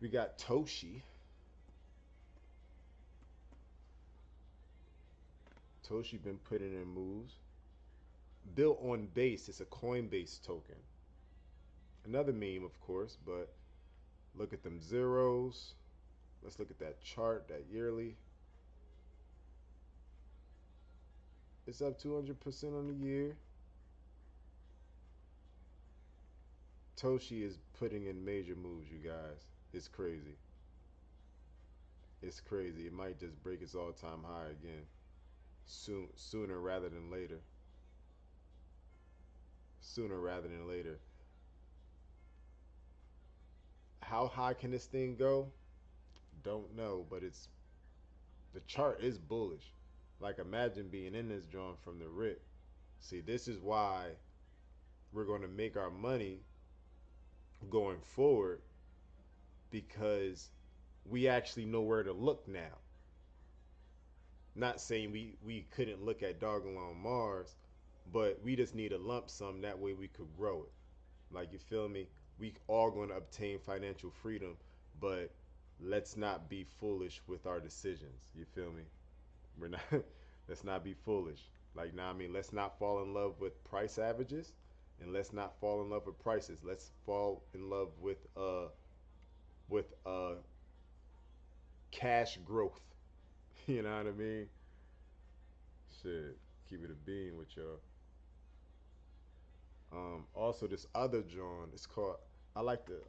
[SPEAKER 1] we got Toshi. Toshi been putting in moves. Built on base, it's a Coinbase token. Another meme, of course, but look at them zeros. Let's look at that chart, that yearly. It's up 200% on the year. Toshi is putting in major moves, you guys. It's crazy. It's crazy. It might just break its all-time high again sooner rather than later. Sooner rather than later. How high can this thing go? Don't know, but it's the chart is bullish. Like imagine being in this drawing from the rip. See, this is why we're going to make our money going forward because we actually know where to look now. Not saying we couldn't look at Dogelon Mars, but we just need a lump sum. That way we could grow it. Like you feel me? We all going to obtain financial freedom, but let's not be foolish with our decisions. You feel me? We're not. Let's not be foolish. Like now, I mean, let's not fall in love with price averages, and let's not fall in love with prices. Let's fall in love with cash growth. You know what I mean? Shit, keep it a bean with y'all. Also, this other John, it's called. I like the.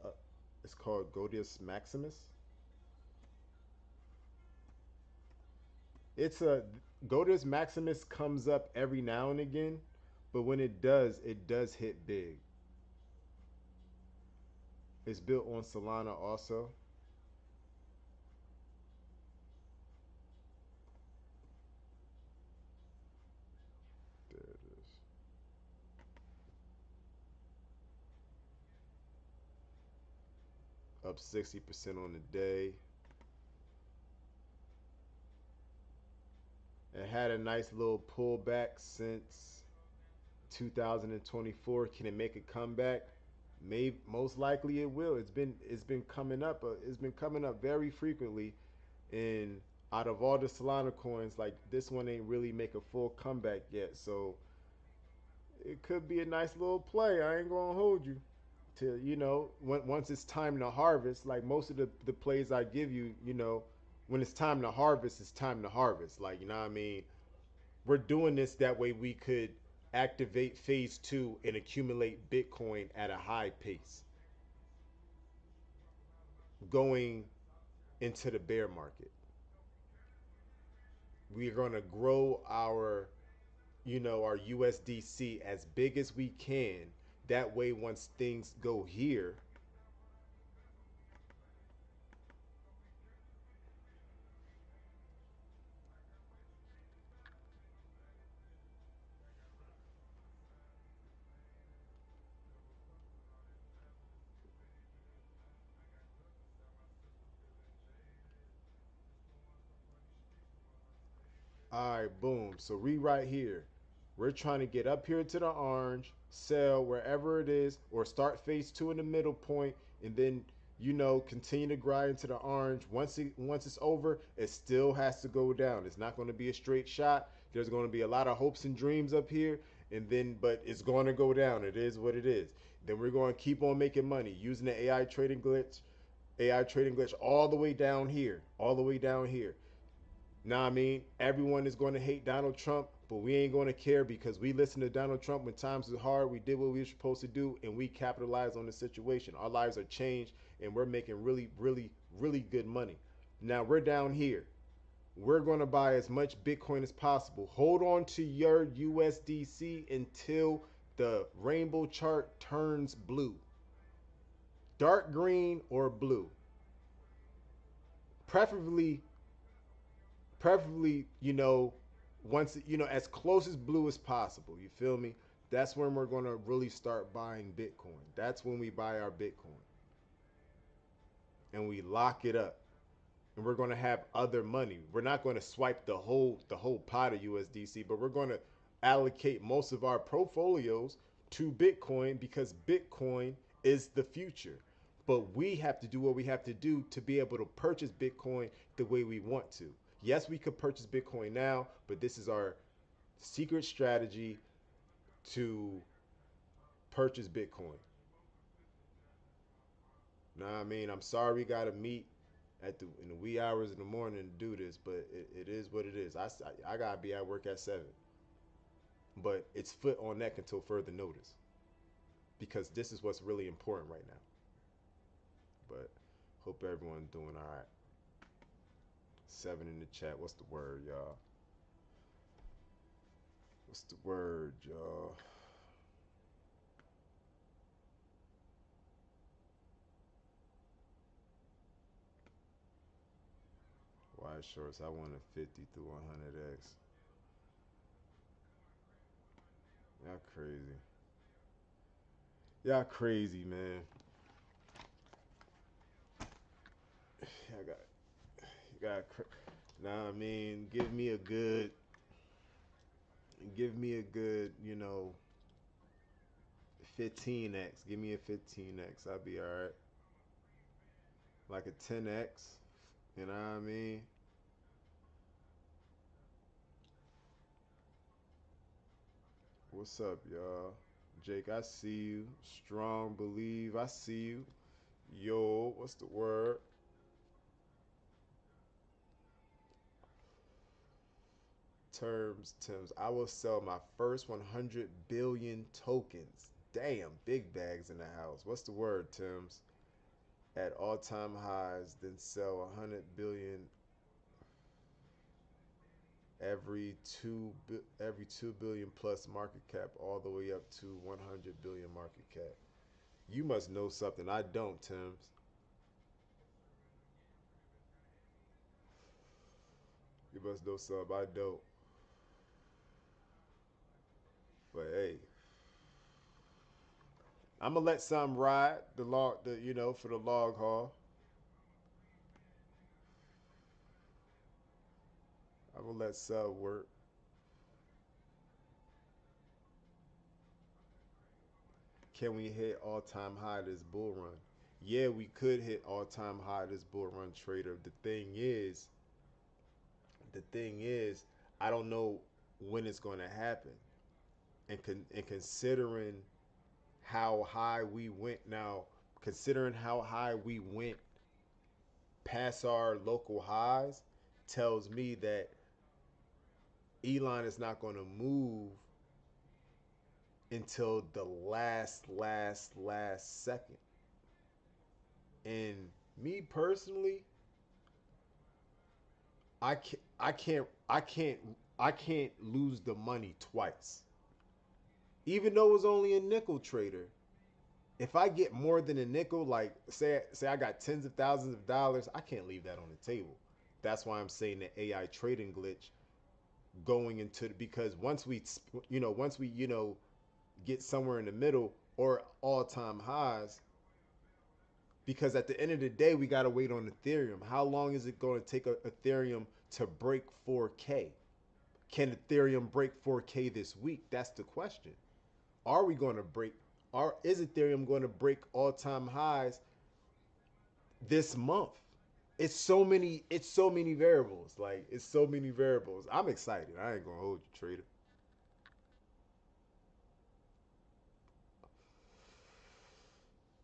[SPEAKER 1] It's called Godius Maximus. It's a Godius Maximus comes up every now and again, but when it does hit big. It's built on Solana also. There it is. Up 60% on the day. It had a nice little pullback since 2024. Can it make a comeback? Maybe most likely it will. It's been coming up. It's been coming up very frequently. And out of all the Solana coins, like this one ain't really make a full comeback yet. So it could be a nice little play. I ain't gonna hold you. To once it's time to harvest, like most of the plays I give you, when it's time to harvest, it's time to harvest. Like what I mean, we're doing this that way we could activate phase two and accumulate Bitcoin at a high pace, going into the bear market. We're gonna grow our USDC as big as we can. That way, once things go here, all right, boom. So we right here. We're trying to get up here to the orange, sell wherever it is, or start phase two in the middle point, and then continue to grind into the orange. Once it's over, it still has to go down. It's not going to be a straight shot. There's going to be a lot of hopes and dreams up here, and then but it's going to go down. It is what it is. Then we're going to keep on making money using the AI trading glitch all the way down here, all the way down here. Now I mean, everyone is going to hate Donald Trump, But we ain't going to care because we listened to Donald Trump when times was hard. We did what we were supposed to do, and we capitalized on the situation. Our lives are changed, and we're making really, really, really good money. Now we're down here. We're going to buy as much Bitcoin as possible. Hold on to your USDC until the rainbow chart turns blue, dark green or blue. Preferably, preferably, once as close as blue as possible. You feel me? That's when we're going to really start buying Bitcoin. That's when we buy our Bitcoin and we lock it up. And we're going to have other money. We're not going to swipe the whole pot of USDC, but we're going to allocate most of our portfolios to Bitcoin because Bitcoin is the future. But we have to do what we have to do to be able to purchase Bitcoin the way we want to. Yes, we could purchase Bitcoin now, but this is our secret strategy to purchase Bitcoin. Know what I mean? I'm sorry we got to meet in the wee hours in the morning to do this, but it is what it is. I gotta be at work at 7, but it's foot on neck until further notice because this is what's really important right now. But hope everyone's doing all right. 7 in the chat. What's the word, y'all? What's the word, y'all? Wide shorts. I want a 50 through 100x. Y'all crazy. Y'all crazy, man. Y'all got. You got. Nah, I mean, give me a good, 15x. Give me a 15x. I'll be all right. Like a 10x. You know what I mean? What's up, y'all? Jake, I see you. Strong believe. I see you. Yo, what's the word? Terms. I will sell my first 100 billion tokens. Damn, big bags in the house. What's the word, Tim's? At all-time highs, then sell 100 billion every 2 billion plus market cap all the way up to 100 billion market cap. You must know something I don't, Tim's. You must know something I don't. But hey, I'm gonna let some ride the log, for the log haul. I'm gonna let sub work. Can we hit all-time high this bull run? Yeah, we could hit all-time high this bull run, trader. The thing is, I don't know when it's going to happen. And considering how high we went now, considering how high we went past our local highs, tells me that Elon is not going to move until the last second. And me personally, I can't lose the money twice. Even though it's only a nickel trader, if I get more than a nickel, like say I got tens of thousands of dollars, I can't leave that on the table. That's why I'm saying the AI trading glitch going into because once we get somewhere in the middle or all-time highs, because at the end of the day we got to wait on Ethereum. How long is it going to take Ethereum to break 4K? Can Ethereum break 4K this week? That's the question. Are we going to break? Is Ethereum going to break all-time highs this month? It's so many. It's so many variables. Like it's so many variables. I'm excited. I ain't gonna hold you, trader.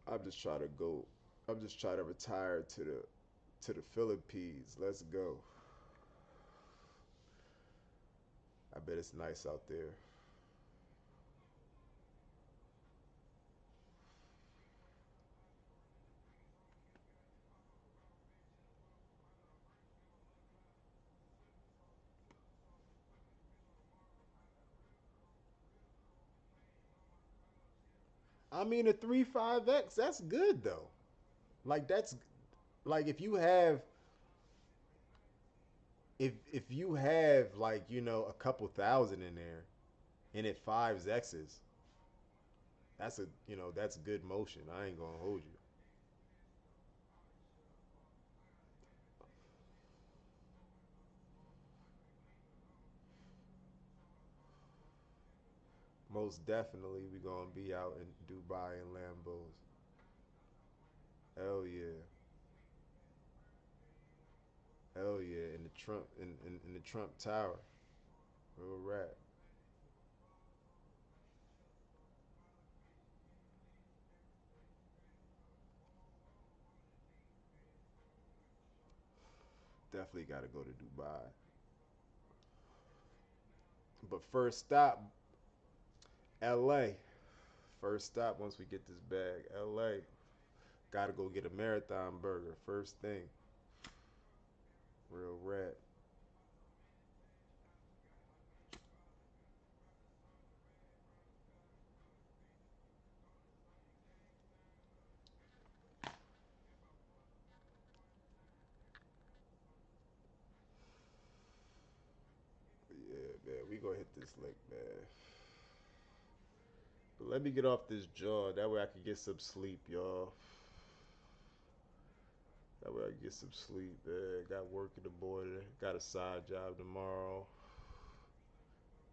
[SPEAKER 1] I'm just trying to go. I'm just trying to retire to the Philippines. Let's go. I bet it's nice out there. I mean, a 3.5x, that's good though. Like that's like if you have like a couple thousand in there and it fives X's, that's a that's good motion. I ain't gonna hold you. Most definitely, we gonna be out in Dubai and Lambos. Hell yeah, hell yeah, in the Trump in the Trump Tower, real rap. Definitely got to go to Dubai. But first stop, L.A. First stop once we get this bag, L.A. Got to go get a marathon burger first thing. Real rap. Yeah, man, we gonna hit this link, man. But let me get off this jaw. That way I can get some sleep, y'all. That way I can get some sleep, man. Got work in the morning. Got a side job tomorrow.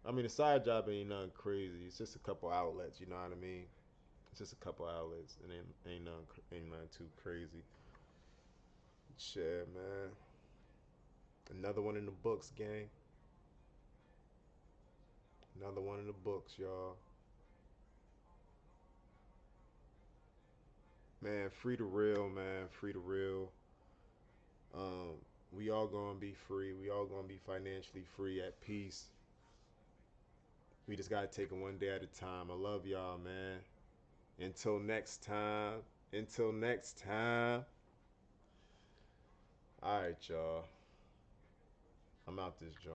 [SPEAKER 1] I mean, the side job ain't nothing crazy. It's just a couple outlets. You know what I mean? It's just a couple outlets, and ain't nothing too crazy. Shit, man. Another one in the books, gang. Another one in the books, y'all. Man, free to real, man. Free to real. Um, we all gonna be free. We all gonna be financially free at peace. We just gotta take it one day at a time. I love y'all, man. Until next time. Until next time. All right, y'all. I'm out this joint.